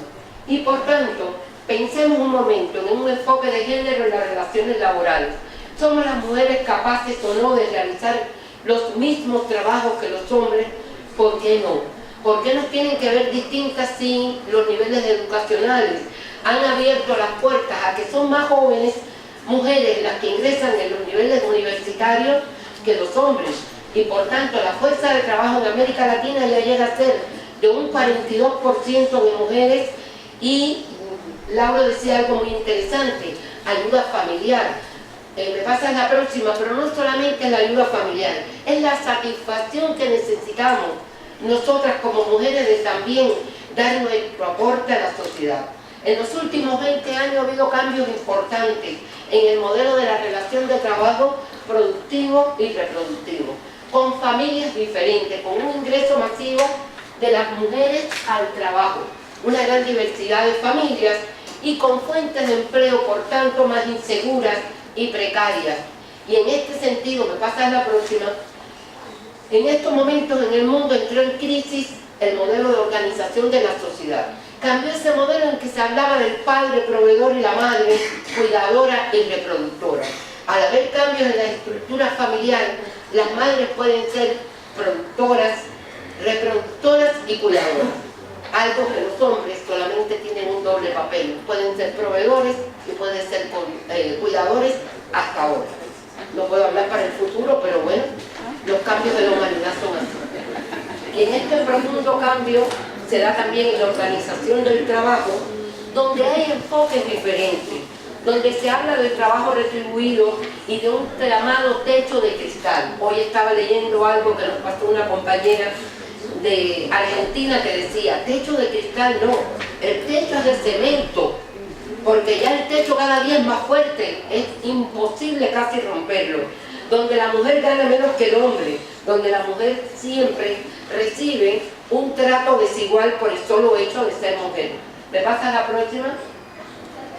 Y por tanto, pensemos un momento en un enfoque de género en las relaciones laborales. ¿Somos las mujeres capaces o no de realizar los mismos trabajos que los hombres? ¿Por qué no? ¿Por qué nos tienen que ver distintas si los niveles educacionales han abierto las puertas a que son más jóvenes mujeres las que ingresan en los niveles universitarios que los hombres? Y por tanto la fuerza de trabajo en América Latina ya llega a ser de un 42% de mujeres. Y Laura decía algo muy interesante, ayuda familiar. Me pasas la próxima, pero no solamente es la ayuda familiar, es la satisfacción que necesitamos nosotras como mujeres de también dar nuestro aporte a la sociedad. En los últimos 20 años ha habido cambios importantes en el modelo de la relación de trabajo productivo y reproductivo, con familias diferentes, con un ingreso masivo de las mujeres al trabajo, una gran diversidad de familias y con fuentes de empleo, por tanto, más inseguras y precarias. Y en este sentido, me pasas la próxima, en estos momentos en el mundo entró en crisis el modelo de organización de la sociedad. Cambió ese modelo en que se hablaba del padre proveedor y la madre cuidadora y reproductora. Al haber cambios en la estructura familiar, las madres pueden ser productoras, reproductoras y cuidadoras. Algo que los hombres solamente tienen un doble papel. Pueden ser proveedores y pueden ser cuidadores hasta ahora. No puedo hablar para el futuro, pero bueno, los cambios de la humanidad son así. Y en este profundo cambio se da también en la organización del trabajo, donde hay enfoques diferentes, donde se habla del trabajo retribuido y de un llamado techo de cristal. Hoy estaba leyendo algo que nos pasó una compañera de Argentina que decía, techo de cristal no, el techo es de cemento, porque ya el techo cada día es más fuerte, es imposible casi romperlo, donde la mujer gana menos que el hombre, donde la mujer siempre recibe un trato desigual por el solo hecho de ser mujer. ¿Me pasas la próxima?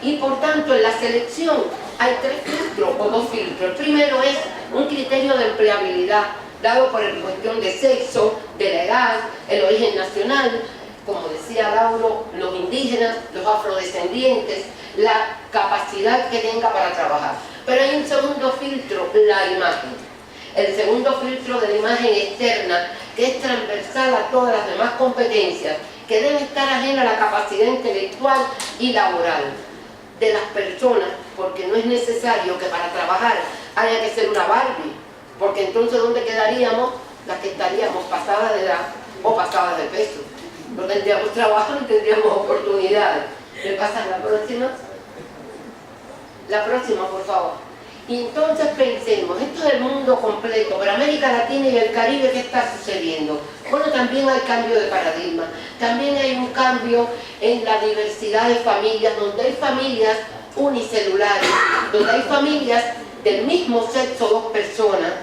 Y por tanto en la selección hay 3 filtros o 2 filtros. El primero es un criterio de empleabilidad dado por la cuestión de sexo, de la edad, el origen nacional, como decía Lauro, los indígenas, los afrodescendientes, la capacidad que tenga para trabajar. Pero hay un segundo filtro, la imagen. El segundo filtro de la imagen externa, que es transversal a todas las demás competencias, que debe estar ajena a la capacidad intelectual y laboral de las personas, porque no es necesario que para trabajar haya que ser una Barbie, porque entonces ¿dónde quedaríamos? Las que estaríamos pasadas de edad o pasadas de peso. No tendríamos trabajo ni tendríamos oportunidades. ¿Me pasan la próxima? La próxima, por favor. Y entonces pensemos, esto es el mundo completo, pero América Latina y el Caribe, ¿qué está sucediendo? Bueno, también hay cambio de paradigma, también hay un cambio en la diversidad de familias, donde hay familias unicelulares, donde hay familias del mismo sexo, 2 personas,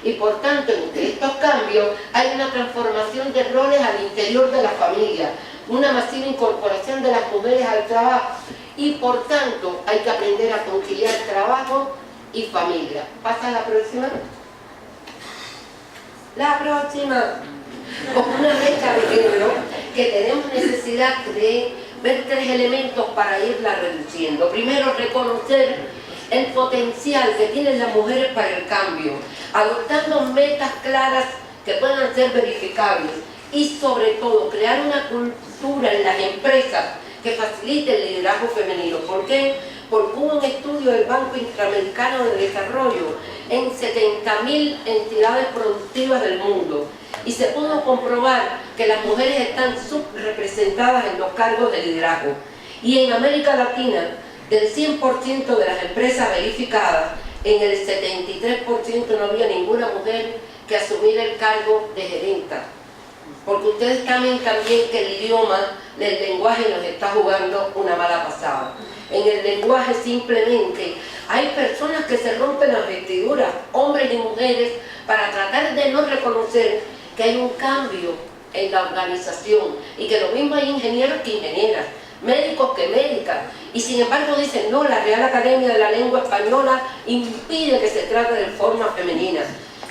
y por tanto, entre estos cambios hay una transformación de roles al interior de la familia, una masiva incorporación de las mujeres al trabajo, y por tanto hay que aprender a conciliar trabajo y familia. ¿Pasa la próxima? La próxima. Como una brecha de género que tenemos necesidad de ver 3 elementos para irla reduciendo. Primero, reconocer el potencial que tienen las mujeres para el cambio, adoptando metas claras que puedan ser verificables y sobre todo crear una cultura en las empresas que facilite el liderazgo femenino. ¿Por qué? Porque hubo un estudio del Banco Interamericano de Desarrollo en 70.000 entidades productivas del mundo y se pudo comprobar que las mujeres están subrepresentadas en los cargos de liderazgo. Y en América Latina, del 100% de las empresas verificadas, en el 73% no había ninguna mujer que asumiera el cargo de gerenta. Porque ustedes saben también que el idioma del lenguaje nos está jugando una mala pasada. En el lenguaje simplemente hay personas que se rompen las vestiduras, hombres y mujeres, para tratar de no reconocer que hay un cambio en la organización y que lo mismo hay ingenieros que ingenieras, médicos que médicas, y sin embargo dicen no, la Real Academia de la Lengua Española impide que se trate de forma femenina.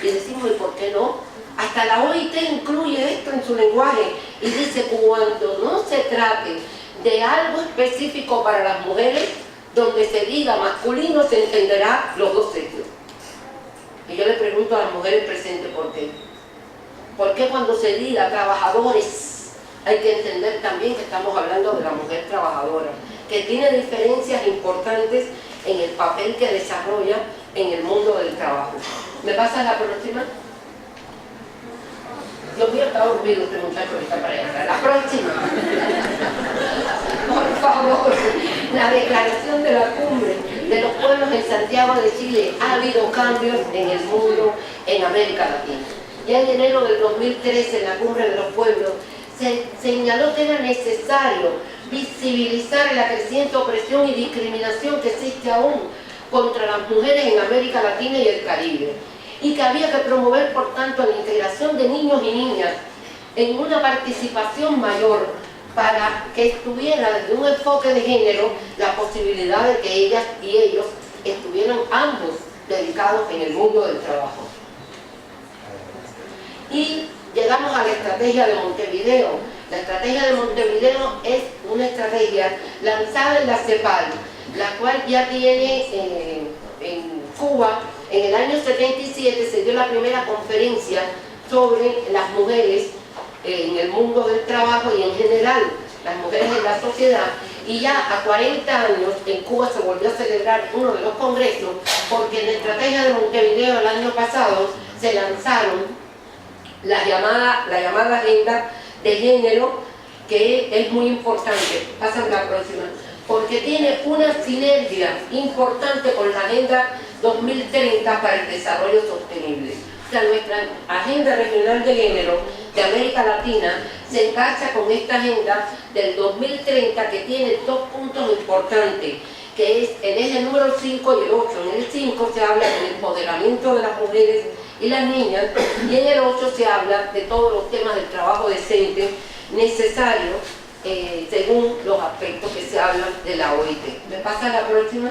Y decimos, ¿y por qué no? Hasta la OIT incluye esto en su lenguaje y dice, cuando no se trate de algo específico para las mujeres, donde se diga masculino, se entenderá los 2 sexos. Y yo le pregunto a las mujeres presentes, ¿por qué? ¿Por qué cuando se diga trabajadores hay que entender también que estamos hablando de la mujer trabajadora, que tiene diferencias importantes en el papel que desarrolla en el mundo del trabajo? ¿Me pasa la próxima? Dios mío, está dormido este muchacho que está para allá. La próxima. Por favor, la declaración de la cumbre de los pueblos en Santiago de Chile. Ha habido cambios en el mundo, en América Latina. Ya en enero del 2013, en la cumbre de los pueblos, se señaló que era necesario visibilizar la creciente opresión y discriminación que existe aún contra las mujeres en América Latina y el Caribe, y que había que promover, por tanto, la integración de niños y niñas en una participación mayor para que estuviera desde un enfoque de género la posibilidad de que ellas y ellos estuvieran ambos dedicados en el mundo del trabajo. Y llegamos a la estrategia de Montevideo. La estrategia de Montevideo es una estrategia lanzada en la CEPAL, la cual ya tiene en Cuba. En el año 77 se dio la primera conferencia sobre las mujeres en el mundo del trabajo y en general las mujeres en la sociedad, y ya a 40 años en Cuba se volvió a celebrar uno de los congresos, porque en la estrategia de Montevideo el año pasado se lanzaron la llamada agenda de género, que es muy importante. Pasan la próxima, porque tiene una sinergia importante con la agenda 2030 para el desarrollo sostenible. O sea, nuestra agenda regional de género de América Latina se encaja con esta agenda del 2030, que tiene 2 puntos importantes, que es el eje número 5 y el 8. En el 5 se habla del empoderamiento de las mujeres y las niñas, y en el 8 se habla de todos los temas del trabajo decente necesario según los aspectos que se hablan de la OIT. ¿Me pasa la próxima?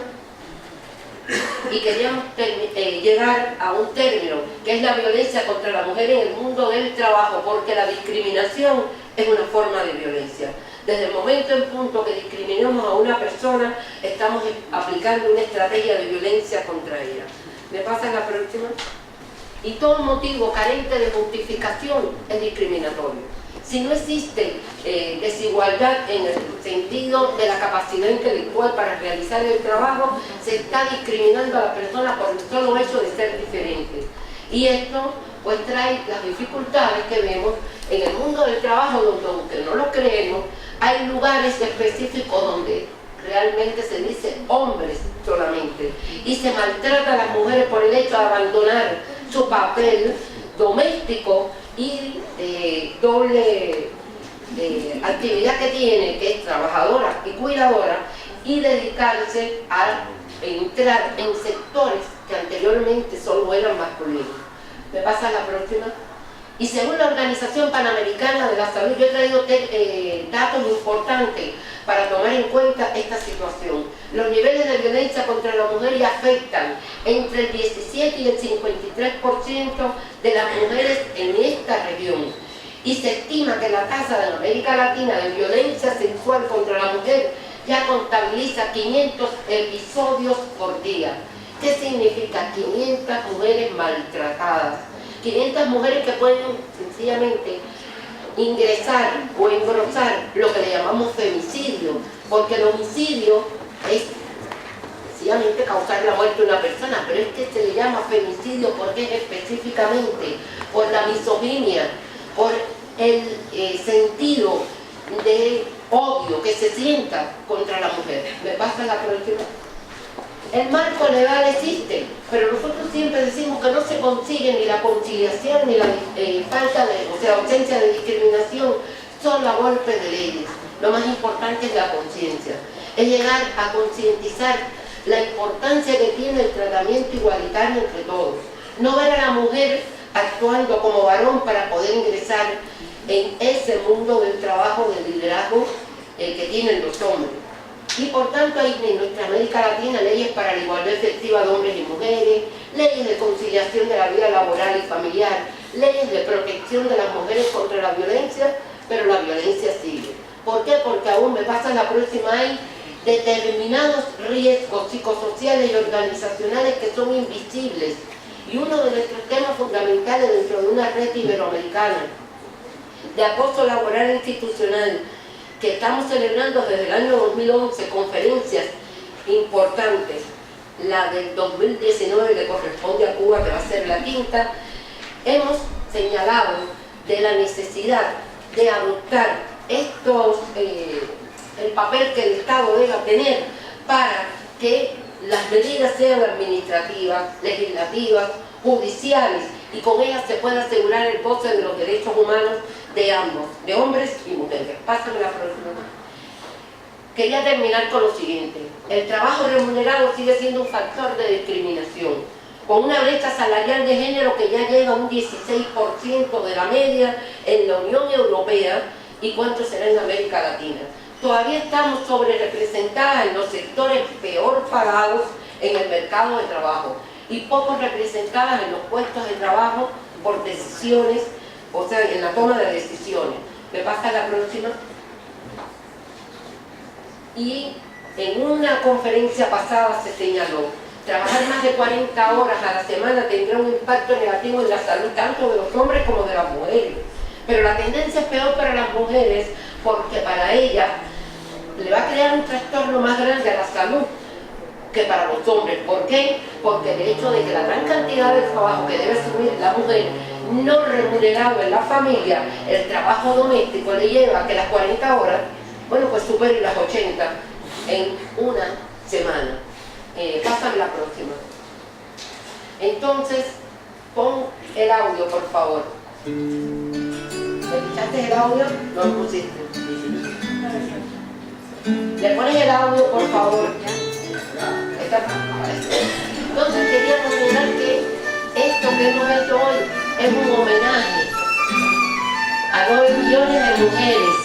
Y queríamos llegar a un término, que es la violencia contra la mujer en el mundo del trabajo, porque la discriminación es una forma de violencia. Desde el momento en punto que discriminamos a una persona, estamos aplicando una estrategia de violencia contra ella. ¿Me pasa la próxima? Y todo motivo carente de justificación es discriminatorio. Si no existe desigualdad en el sentido de la capacidad intelectual para realizar el trabajo, se está discriminando a la persona por el solo hecho de ser diferente. Y esto pues trae las dificultades que vemos en el mundo del trabajo, donde, aunque no lo creemos, hay lugares específicos donde realmente se dice hombres solamente, y se maltrata a las mujeres por el hecho de abandonar su papel doméstico y doble actividad que tiene, que es trabajadora y cuidadora, y dedicarse a entrar en sectores que anteriormente solo eran masculinos. ¿Me pasa la próxima? Y según la Organización Panamericana de la Salud, yo he traído datos importantes para tomar en cuenta esta situación. Los niveles de violencia contra la mujer ya afectan entre el 17 y el 53% de las mujeres en esta región. Y se estima que la tasa de América Latina de violencia sexual contra la mujer ya contabiliza 500 episodios por día. ¿Qué significa? 500 mujeres maltratadas. 500 mujeres que pueden sencillamente ingresar o engrosar lo que le llamamos femicidio, porque el homicidio es sencillamente causar la muerte de una persona, pero es que se le llama femicidio porque es específicamente por la misoginia, por el sentido de odio que se sienta contra la mujer. ¿Me pasa la próxima? El marco legal existe, pero nosotros siempre decimos que no se consigue ni la conciliación ni la ausencia de discriminación solo a golpe de leyes. Lo más importante es la conciencia, es llegar a concientizar la importancia que tiene el tratamiento igualitario entre todos. No ver a la mujer actuando como varón para poder ingresar en ese mundo del trabajo, del liderazgo que tienen los hombres. Y por tanto hay en nuestra América Latina leyes para la igualdad efectiva de hombres y mujeres, leyes de conciliación de la vida laboral y familiar, leyes de protección de las mujeres contra la violencia, pero la violencia sigue. ¿Por qué? Porque aún, me pasa la próxima, hay determinados riesgos psicosociales y organizacionales que son invisibles. Y uno de nuestros temas fundamentales dentro de una red iberoamericana de acoso laboral e institucional, que estamos celebrando desde el año 2011 conferencias importantes, la del 2019 que corresponde a Cuba, que va a ser la quinta, hemos señalado de la necesidad de adoptar estos, el papel que el Estado debe tener para que las medidas sean administrativas, legislativas, judiciales, y con ellas se pueda asegurar el goce de los derechos humanos de ambos, de hombres y mujeres. Pásame la próxima. Quería terminar con lo siguiente. El trabajo remunerado sigue siendo un factor de discriminación, con una brecha salarial de género que ya llega a un 16% de la media en la Unión Europea, y cuánto será en América Latina. Todavía estamos sobre representadas en los sectores peor pagados en el mercado de trabajo y poco representadas en los puestos de trabajo por decisiones, o sea, en la toma de decisiones. ¿Me pasa la próxima? Y en una conferencia pasada se señaló, trabajar más de 40 horas a la semana tendrá un impacto negativo en la salud tanto de los hombres como de las mujeres. Pero la tendencia es peor para las mujeres porque para ellas le va a crear un trastorno más grande a la salud que para los hombres. ¿Por qué? Porque el hecho de que la gran cantidad de trabajo que debe asumir la mujer no remunerado en la familia, el trabajo doméstico le lleva a que las 40 horas, bueno, pues superen las 80 en una semana. Pásame la próxima. Entonces, pon el audio, por favor. ¿Escuchaste el audio? No lo pusiste. ¿Le pones el audio, por favor? Entonces quería mencionar que esto que hemos hecho hoy es un homenaje a 9 millones de mujeres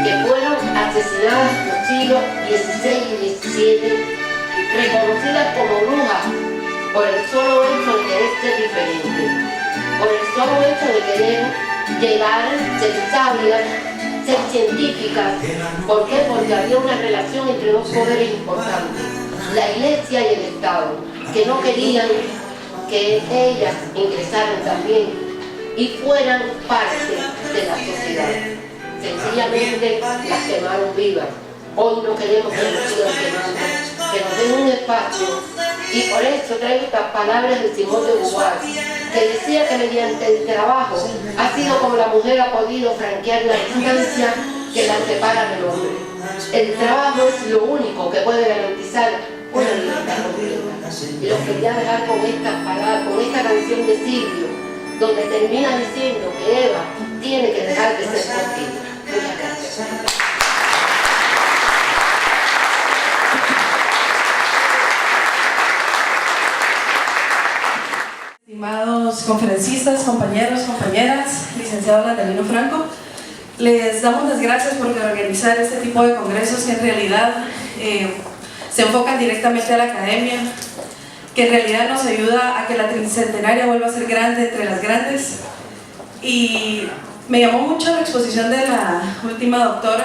que fueron asesinadas en los siglos XVI y XVII, reconocidas como brujas por el solo hecho de querer ser diferentes, por el solo hecho de querer llegar, ser sabias, ser científicas. ¿Por qué? Porque había una relación entre dos poderes importantes, la Iglesia y el Estado, que no querían que ellas ingresaran también y fueran parte de la sociedad. Sencillamente las quemaron vivas. Hoy no queremos que nos sigan quemando, que nos den un espacio. Y por eso traigo estas palabras de Simone de Beauvoir, que decía que mediante el trabajo ha sido como la mujer ha podido franquear la distancia que la separan del hombre. El trabajo es lo único que puede garantizar una libertad completa. Y lo quería dejar con esta palabra, con esta canción de Silvio, donde termina diciendo que Eva tiene que dejar de ser continua. Muchas gracias. Estimados conferencistas, compañeros, compañeras, licenciado Landelino Franco, les damos las gracias por organizar este tipo de congresos que en realidad se enfocan directamente a la academia, que en realidad nos ayuda a que la tricentenaria vuelva a ser grande entre las grandes. Y me llamó mucho la exposición de la última doctora,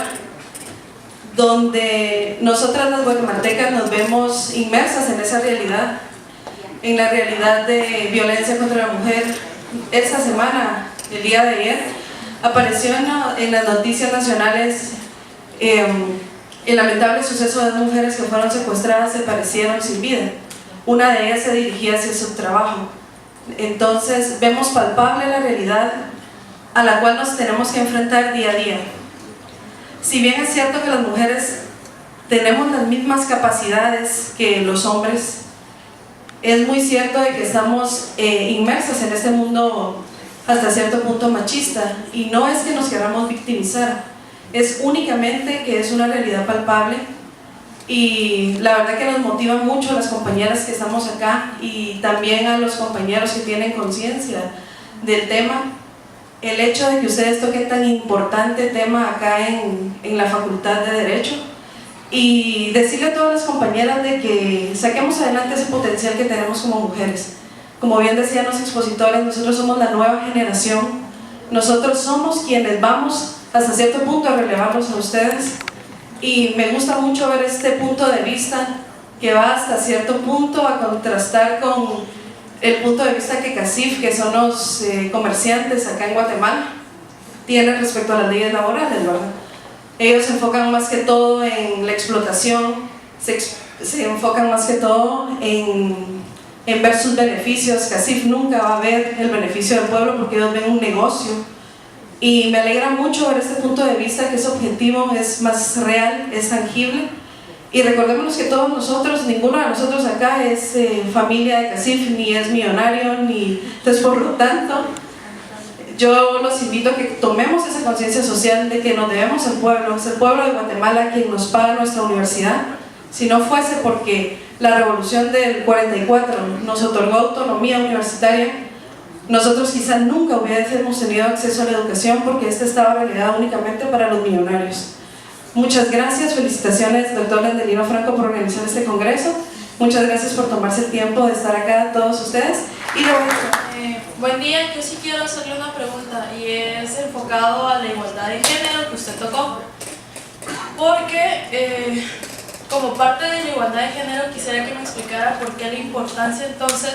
donde nosotras las guatemaltecas nos vemos inmersas en esa realidad, en la realidad de violencia contra la mujer. Esta semana, el día de ayer, apareció en las noticias nacionales el lamentable suceso de 2 mujeres que fueron secuestradas, desaparecieron sin vida. Una de ellas se dirigía hacia su trabajo. Entonces vemos palpable la realidad a la cual nos tenemos que enfrentar día a día. Si bien es cierto que las mujeres tenemos las mismas capacidades que los hombres, es muy cierto de que estamos inmersas en este mundo hasta cierto punto machista, y no es que nos queramos victimizar, es únicamente que es una realidad palpable. Y la verdad que nos motiva mucho a las compañeras que estamos acá y también a los compañeros que tienen conciencia del tema, el hecho de que ustedes toquen tan importante tema acá en la Facultad de Derecho, y decirle a todas las compañeras de que saquemos adelante ese potencial que tenemos como mujeres. Como bien decían los expositores, nosotros somos la nueva generación, nosotros somos quienes vamos hasta cierto punto a relevarlos a ustedes, y me gusta mucho ver este punto de vista que va hasta cierto punto a contrastar con el punto de vista que CACIF, que son los comerciantes acá en Guatemala, tienen respecto a las leyes laborales, ¿verdad? Ellos se enfocan más que todo en la explotación, se enfocan más que todo en ver sus beneficios. CACIF nunca va a ver el beneficio del pueblo porque ellos ven un negocio. Y me alegra mucho ver este punto de vista, que es objetivo, es más real, es tangible. Y recordémonos que todos nosotros, ninguno de nosotros acá es familia de CACIF, ni es millonario, entonces por lo tanto, yo los invito a que tomemos esa conciencia social de que nos debemos al pueblo. Es el pueblo de Guatemala quien nos paga nuestra universidad. Si no fuese porque la revolución del 44 nos otorgó autonomía universitaria, nosotros quizás nunca hubiésemos tenido acceso a la educación, porque esta estaba relegada únicamente para los millonarios. Muchas gracias, felicitaciones doctor Landelino Franco por organizar este congreso. Muchas gracias por tomarse el tiempo de estar acá todos ustedes. Y buen día, yo sí quiero hacerle una pregunta, y es enfocado a la igualdad de género que usted tocó, porque como parte de la igualdad de género quisiera que me explicara por qué la importancia entonces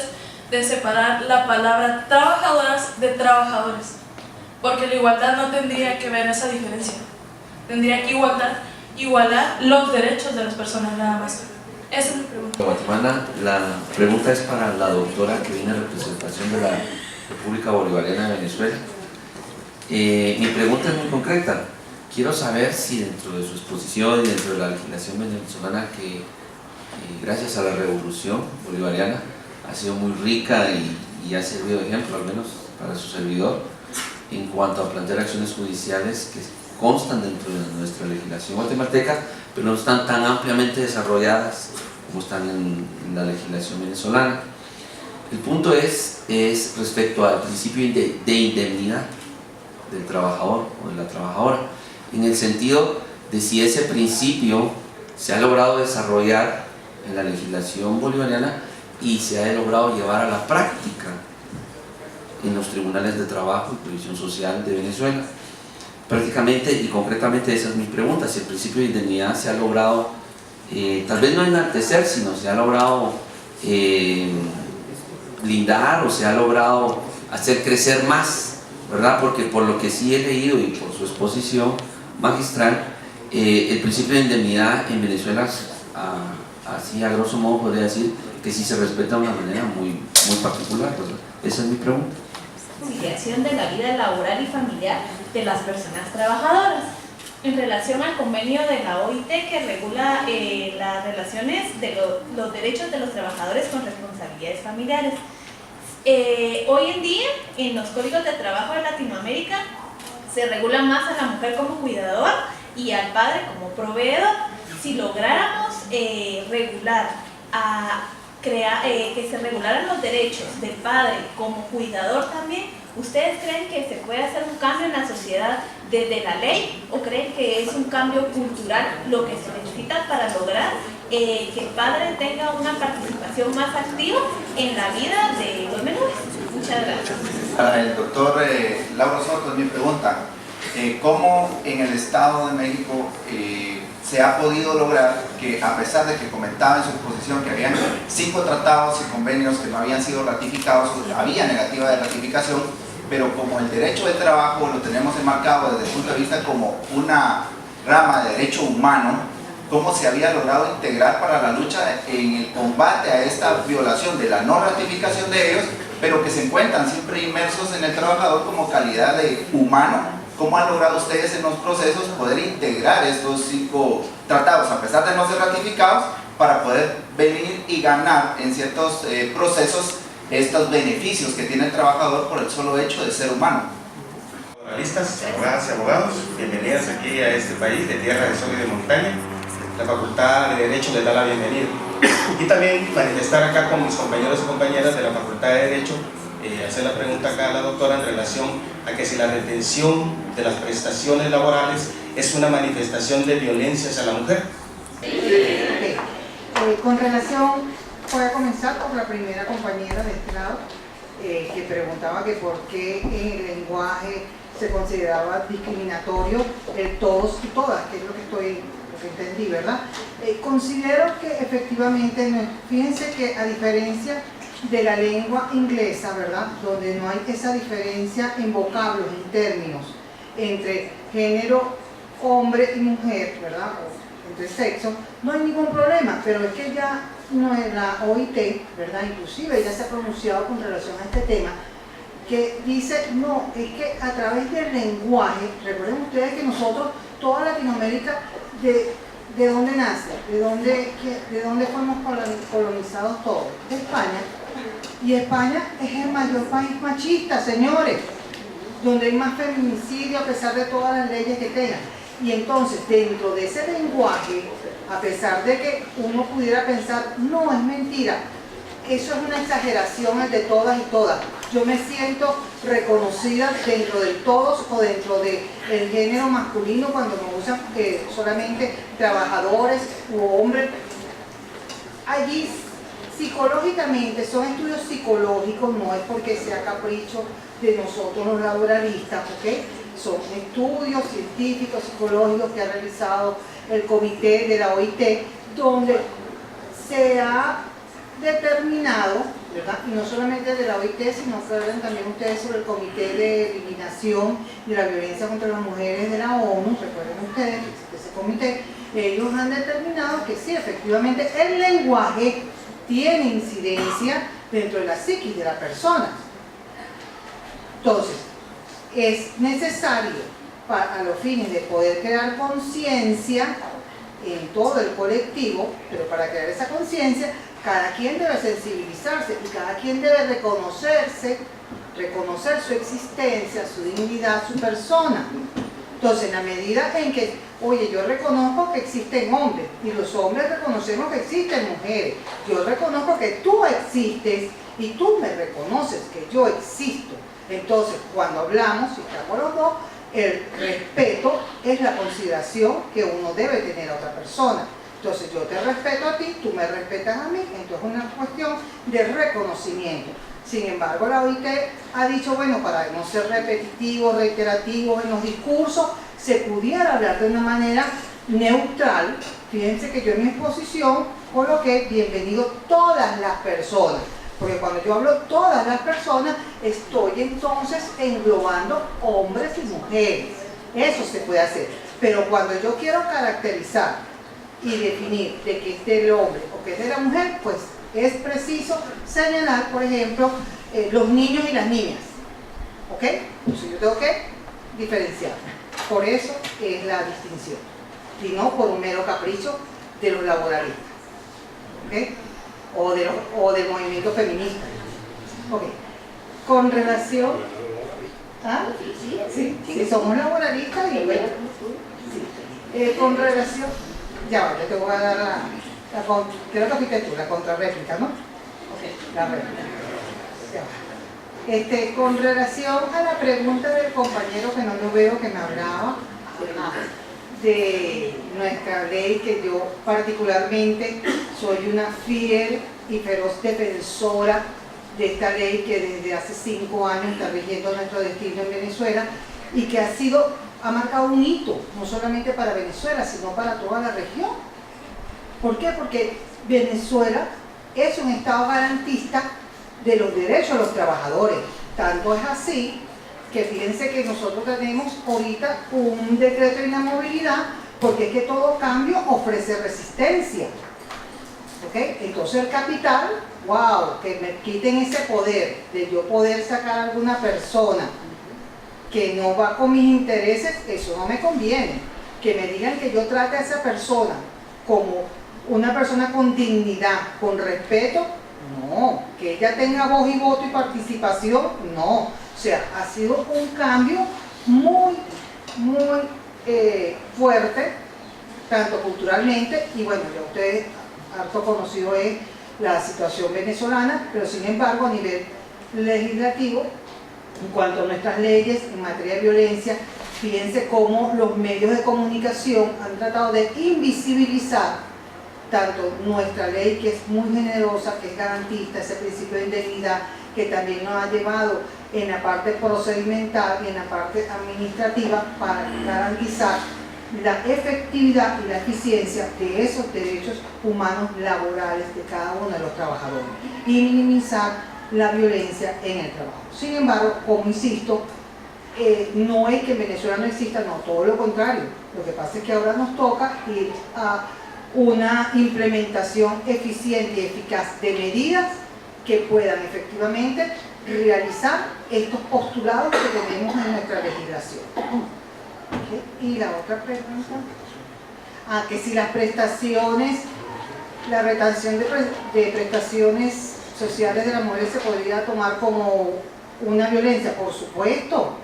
de separar la palabra trabajadoras de trabajadores, porque la igualdad no tendría que ver esa diferencia, tendría que igualar los derechos de las personas nada más. Esa es mi pregunta. Guatemala, la pregunta es para la doctora que viene en representación de la República Bolivariana de Venezuela. Mi pregunta es muy concreta. Quiero saber si dentro de su exposición y dentro de la legislación venezolana, que gracias a la revolución bolivariana ha sido muy rica y ha servido de ejemplo, al menos para su servidor, en cuanto a plantear acciones judiciales que constan dentro de nuestra legislación guatemalteca, pero no están tan ampliamente desarrolladas como están en la legislación venezolana. El punto es respecto al principio de indemnidad del trabajador o de la trabajadora, en el sentido de si ese principio se ha logrado desarrollar en la legislación bolivariana y se ha logrado llevar a la práctica en los tribunales de trabajo y previsión social de Venezuela. Prácticamente y concretamente esa es mi pregunta, si el principio de indemnidad se ha logrado, tal vez no enaltecer, sino se ha logrado blindar o se ha logrado hacer crecer más, ¿verdad? Porque por lo que sí he leído y por su exposición magistral, el principio de indemnidad en Venezuela, así a grosso modo podría decir que sí se respeta de una manera muy particular, ¿verdad? Esa es mi pregunta. Conciliación de la vida laboral y familiar de las personas trabajadoras. en relación al convenio de la OIT que regula las relaciones de los derechos de los trabajadores con responsabilidades familiares. Hoy en día, en los códigos de trabajo de Latinoamérica, se regula más a la mujer como cuidador y al padre como proveedor. Si lográramos regular que se regularan los derechos del padre como cuidador también, ¿ustedes creen que se puede hacer un cambio en la sociedad desde la ley o creen que es un cambio cultural lo que se necesita para lograr que el padre tenga una participación más activa en la vida de los menores? Muchas gracias. Para el doctor Lauro Soto, mi pregunta, ¿cómo en el Estado de México se ha podido lograr que, a pesar de que comentaba en su exposición que habían 5 tratados y convenios que no habían sido ratificados, había negativa de ratificación, pero como el derecho del trabajo lo tenemos enmarcado desde el punto de vista como una rama de derecho humano, cómo se había logrado integrar para la lucha en el combate a esta violación de la no ratificación de ellos, pero que se encuentran siempre inmersos en el trabajador como calidad de humano? ¿Cómo han logrado ustedes en los procesos poder integrar estos 5 tratados, a pesar de no ser ratificados, para poder venir y ganar en ciertos procesos estos beneficios que tiene el trabajador por el solo hecho de ser humano? Analistas, abogadas y abogados, bienvenidas aquí a este país de tierra de sol y de montaña. La Facultad de Derecho les da la bienvenida. Y también manifestar acá con mis compañeros y compañeras de la Facultad de Derecho, hacer la pregunta acá a la doctora en relación a que si la retención de las prestaciones laborales es una manifestación de violencia hacia la mujer. Con relación, voy a comenzar por la primera compañera de este lado, que preguntaba que por qué en el lenguaje se consideraba discriminatorio el todos y todas, que es lo que entendí, ¿verdad? Considero que efectivamente, fíjense que a diferencia de la lengua inglesa, ¿verdad?, donde no hay esa diferencia en vocablos, en términos, entre género, hombre y mujer, ¿verdad?, o entre sexo, no hay ningún problema, pero es que ya no es la OIT, ¿verdad?, inclusive ya se ha pronunciado con relación a este tema, que dice, no, es que a través del lenguaje, recuerden ustedes que nosotros, toda Latinoamérica, ¿de dónde nace? ¿De dónde fuimos colonizados todos? De España. Y España es el mayor país machista, señores, donde hay más feminicidio a pesar de todas las leyes que tengan. Y entonces, dentro de ese lenguaje, a pesar de que uno pudiera pensar, no, es mentira, eso es una exageración, el de todas y todas. Yo me siento reconocida dentro del todos o dentro del género masculino cuando me usan solamente trabajadores u hombres. Allí, psicológicamente, son estudios psicológicos, no es porque sea capricho de nosotros los laboralistas, ¿ok? Son estudios científicos, psicológicos que ha realizado el comité de la OIT, donde se ha determinado, ¿verdad?, y no solamente de la OIT, sino que hablan también ustedes sobre el Comité de Eliminación de la Violencia contra las Mujeres de la ONU, recuerden ustedes que ese comité, ellos han determinado que sí, efectivamente, el lenguaje tiene incidencia dentro de la psiquis de la persona. Entonces, es necesario, a los fines de poder crear conciencia en todo el colectivo, pero para crear esa conciencia, cada quien debe sensibilizarse y cada quien debe reconocerse, reconocer su existencia, su dignidad, su persona. Entonces, en la medida en que, oye, yo reconozco que existen hombres y los hombres reconocemos que existen mujeres, yo reconozco que tú existes y tú me reconoces que yo existo. Entonces, cuando hablamos, y estamos los dos, el respeto es la consideración que uno debe tener a otra persona. Entonces yo te respeto a ti, tú me respetas a mí, entonces es una cuestión de reconocimiento. Sin embargo, la OIT ha dicho, bueno, para no ser repetitivo, reiterativo en los discursos, se pudiera hablar de una manera neutral. Fíjense que yo en mi exposición coloqué bienvenido todas las personas, porque cuando yo hablo todas las personas, estoy entonces englobando hombres y mujeres. Eso se puede hacer. Pero cuando yo quiero caracterizar y definir de que es del hombre o que es de la mujer, pues es preciso señalar, por ejemplo, los niños y las niñas. ¿Ok? Entonces yo tengo que diferenciar. Por eso es la distinción, y no por un mero capricho de los laboralistas, ¿okay? o del movimiento feminista. Okay. Con relación... ¿Ah? Sí, somos laboralistas y bueno, sí. Con relación... Ya va, yo te voy a dar creo que fuiste tú, la contrarréplica, ¿no? Ok, la réplica. Ya va. Con relación a la pregunta del compañero que no lo veo, que me hablaba de nuestra ley, que yo particularmente soy una fiel y feroz defensora de esta ley que desde hace 5 años está rigiendo nuestro destino en Venezuela y que ha marcado un hito, no solamente para Venezuela, sino para toda la región. ¿Por qué? Porque Venezuela es un Estado garantista de los derechos de los trabajadores. Tanto es así que fíjense que nosotros tenemos ahorita un decreto de inamovilidad, porque es que todo cambio ofrece resistencia. ¿Okay? Entonces el capital, wow, que me quiten ese poder de yo poder sacar a alguna persona que no va con mis intereses, eso no me conviene. Que me digan que yo trate a esa persona como una persona con dignidad, con respeto, no. Que ella tenga voz y voto y participación, no. O sea, ha sido un cambio muy, muy fuerte, tanto culturalmente, y bueno, ya ustedes harto conocido es la situación venezolana, pero sin embargo a nivel legislativo, en cuanto a nuestras leyes en materia de violencia, fíjense cómo los medios de comunicación han tratado de invisibilizar tanto nuestra ley, que es muy generosa, que es garantista, ese principio de indemnidad, que también nos ha llevado en la parte procedimental y en la parte administrativa para garantizar la efectividad y la eficiencia de esos derechos humanos laborales de cada uno de los trabajadores y minimizar la violencia en el trabajo. Sin embargo, como insisto, no es que en Venezuela no exista, no, todo lo contrario. Lo que pasa es que ahora nos toca ir a una implementación eficiente y eficaz de medidas que puedan efectivamente realizar estos postulados que tenemos en nuestra legislación. ¿Okay? Y la otra pregunta, que si las prestaciones, la retención de prestaciones sociales de las mujeres se podría tomar como una violencia. Por supuesto,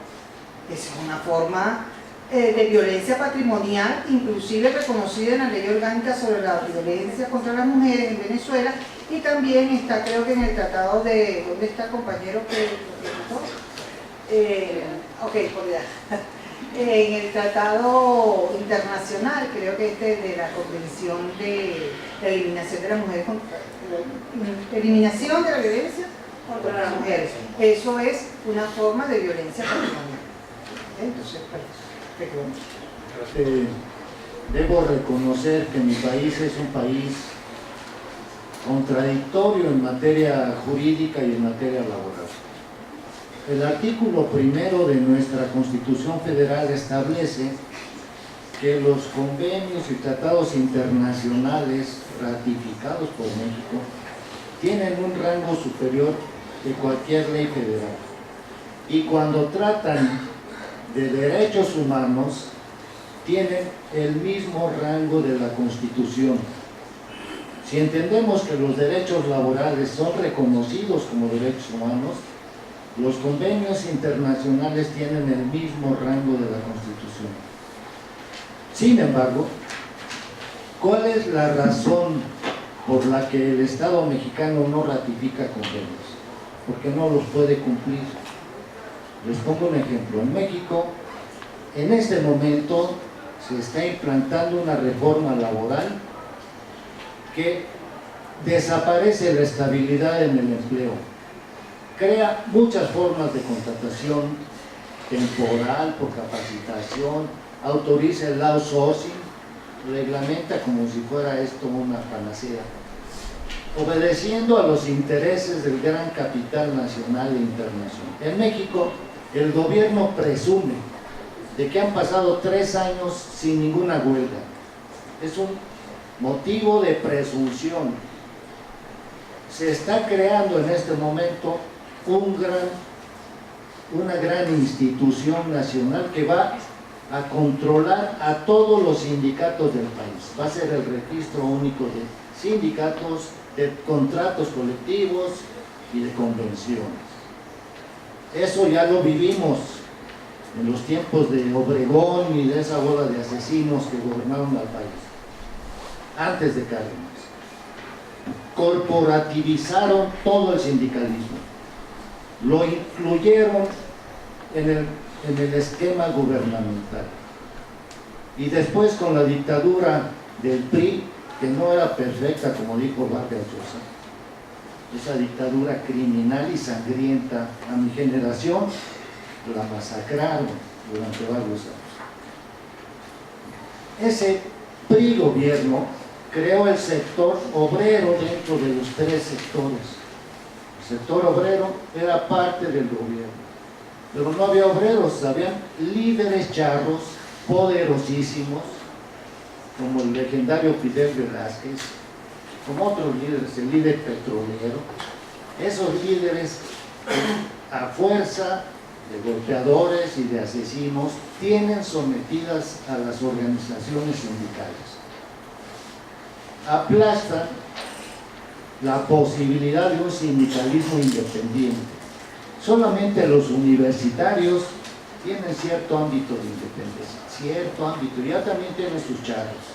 es una forma de violencia patrimonial, inclusive reconocida en la Ley Orgánica sobre la Violencia contra las Mujeres en Venezuela, y también está, creo que en el tratado de, ¿dónde está el compañero que en el tratado internacional, creo que de la Convención de la Eliminación de las Mujeres eliminación de la violencia contra las mujeres. Eso es una forma de violencia patrimonial. Entonces, debo reconocer que mi país es un país contradictorio en materia jurídica y en materia laboral. El artículo 1 de nuestra Constitución Federal establece que los convenios y tratados internacionales ratificados por México tienen un rango superior de cualquier ley federal. Y cuando tratan de derechos humanos, tienen el mismo rango de la Constitución. Si entendemos que los derechos laborales son reconocidos como derechos humanos, los convenios internacionales tienen el mismo rango de la Constitución. Sin embargo, ¿cuál es la razón por la que el Estado mexicano no ratifica convenios? Porque no los puede cumplir. Les pongo un ejemplo. En México, en este momento, se está implantando una reforma laboral que desaparece la estabilidad en el empleo. Crea muchas formas de contratación temporal, por capacitación, autoriza el outsourcing, reglamenta como si fuera esto una panacea, obedeciendo a los intereses del gran capital nacional e internacional. En México, el gobierno presume de que han pasado 3 años sin ninguna huelga. Es un motivo de presunción. Se está creando en este momento una gran institución nacional que va a controlar a todos los sindicatos del país. Va a ser el registro único de sindicatos, de contratos colectivos y de convenciones. Eso ya lo vivimos en los tiempos de Obregón y de esa bola de asesinos que gobernaron al país, antes de Cárdenas. Corporativizaron todo el sindicalismo, lo incluyeron en el esquema gubernamental. Y después, con la dictadura del PRI, que no era perfecta, como dijo Vargas Llosa, esa dictadura criminal y sangrienta, a mi generación la masacraron durante varios años. Ese PRI gobierno creó el sector obrero dentro de los tres sectores. El sector obrero era parte del gobierno, pero no había obreros, habían líderes charros poderosísimos, como el legendario Fidel Velázquez, como otros líderes, el líder petrolero. Esos líderes, a fuerza de golpeadores y de asesinos, tienen sometidas a las organizaciones sindicales. Aplastan la posibilidad de un sindicalismo independiente. Solamente los universitarios tienen cierto ámbito de independencia, cierto ámbito, ya también tienen sus charros.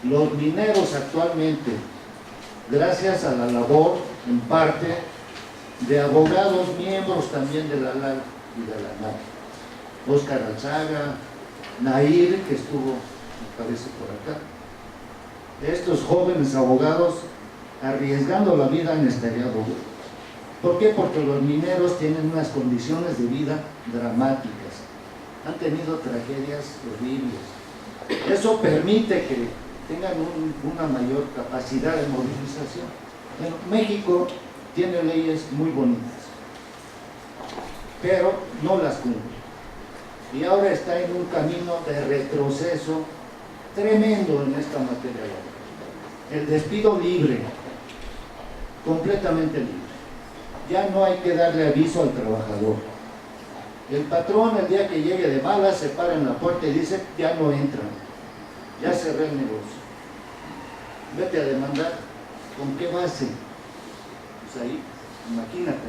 Los mineros actualmente, gracias a la labor, en parte, de abogados miembros también de la LAL y de la NAP, Óscar Alzaga, Nair, que estuvo, me parece, por acá, estos jóvenes abogados arriesgando la vida han estallado. ¿Por qué? Porque los mineros tienen unas condiciones de vida dramáticas, han tenido tragedias horribles. Eso permite que tengan una mayor capacidad de movilización. Bueno, México tiene leyes muy bonitas, pero no las cumple. Y ahora está en un camino de retroceso tremendo en esta materia. El despido libre, completamente libre. Ya no hay que darle aviso al trabajador. El patrón, el día que llegue de malas, se para en la puerta y dice: ya no entran, ya cerré el negocio, vete a demandar. ¿Con qué base? Pues ahí, imagínate.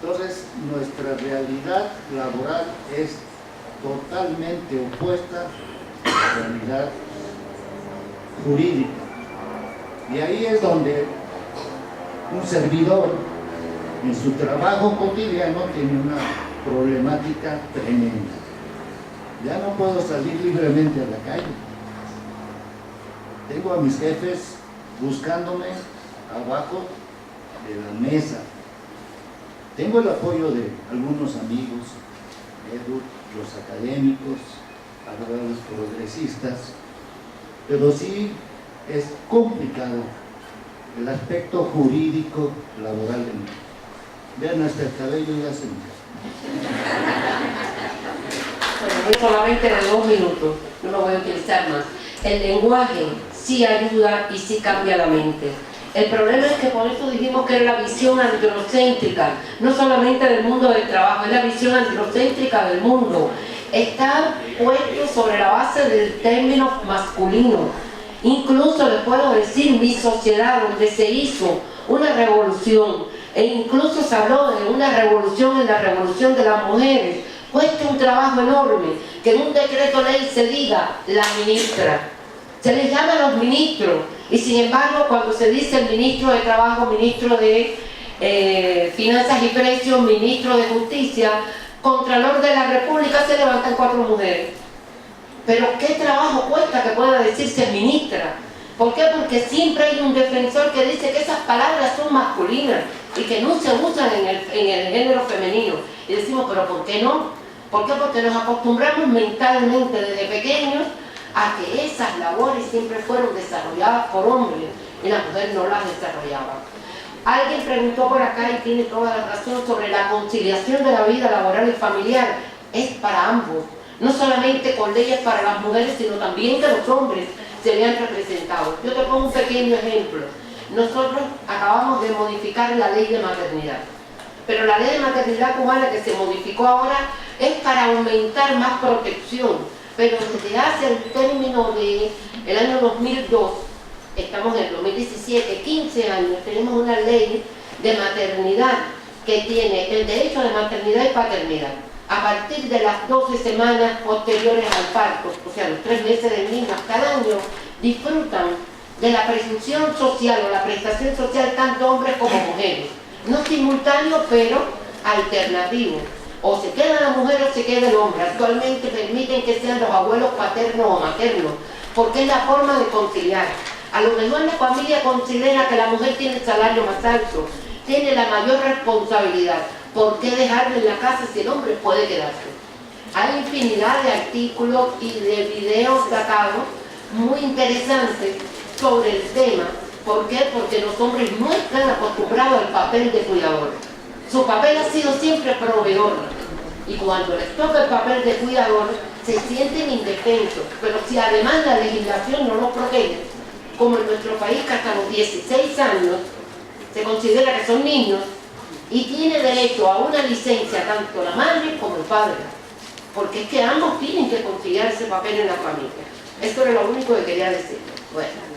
Entonces, nuestra realidad laboral es totalmente opuesta a la realidad jurídica. Y ahí es donde un servidor, en su trabajo cotidiano, tiene una problemática tremenda. Ya no puedo salir libremente a la calle. Tengo a mis jefes buscándome abajo de la mesa. Tengo el apoyo de algunos amigos, los académicos, abogados progresistas, pero sí es complicado el aspecto jurídico laboral de mí. Vean, hasta el cabello ya se me... Bueno, solamente de 2 minutos, no lo voy a utilizar más. El lenguaje sí ayuda y sí cambia la mente. El problema es que por eso dijimos que es la visión androcéntrica, no solamente del mundo del trabajo, es la visión androcéntrica del mundo. Está puesto sobre la base del término masculino. Incluso les puedo decir, mi sociedad, donde se hizo una revolución, e incluso se habló de una revolución en la revolución de las mujeres, cuesta un trabajo enorme que en un decreto ley se diga la ministra. Se les llama a los ministros, y sin embargo cuando se dice el ministro de Trabajo, ministro de Finanzas y Precios, ministro de Justicia, Contralor de la República, se levantan 4 mujeres. Pero ¿qué trabajo cuesta que pueda decirse ministra? ¿Por qué? Porque siempre hay un defensor que dice que esas palabras son masculinas y que no se usan en el género femenino. Y decimos, ¿pero por qué no? ¿Por qué? Porque nos acostumbramos mentalmente desde pequeños a que esas labores siempre fueron desarrolladas por hombres y la mujer no las desarrollaba. Alguien preguntó por acá, y tiene toda la razón, sobre la conciliación de la vida laboral y familiar. Es para ambos, no solamente con leyes para las mujeres, sino también que los hombres se vean representados. Yo te pongo un pequeño ejemplo. Nosotros acabamos de modificar la ley de maternidad. pero la ley de maternidad cubana que se modificó ahora es para aumentar más protección, pero desde hace el término del año 2002, estamos en el 2017, 15 años, tenemos una ley de maternidad que tiene el derecho de maternidad y paternidad. A partir de las 12 semanas posteriores al parto, o sea, los 3 meses del niño hasta el año, disfrutan de la presunción social o la prestación social tanto hombres como mujeres. No simultáneo, pero alternativo. O se queda la mujer o se queda el hombre. Actualmente permiten que sean los abuelos paternos o maternos, porque es la forma de conciliar. A lo mejor la familia considera que la mujer tiene el salario más alto, tiene la mayor responsabilidad. ¿Por qué dejarlo en la casa si el hombre puede quedarse? Hay infinidad de artículos y de videos sacados muy interesantes sobre el tema. ¿Por qué? Porque los hombres no están acostumbrados al papel de cuidador. Su papel ha sido siempre proveedor. Y cuando les toca el papel de cuidador, se sienten indefensos. Pero si además la legislación no los protege, como en nuestro país que hasta los 16 años se considera que son niños, y tiene derecho a una licencia tanto la madre como el padre, porque es que ambos tienen que conciliar ese papel en la familia. Esto era lo único que quería decir. Bueno.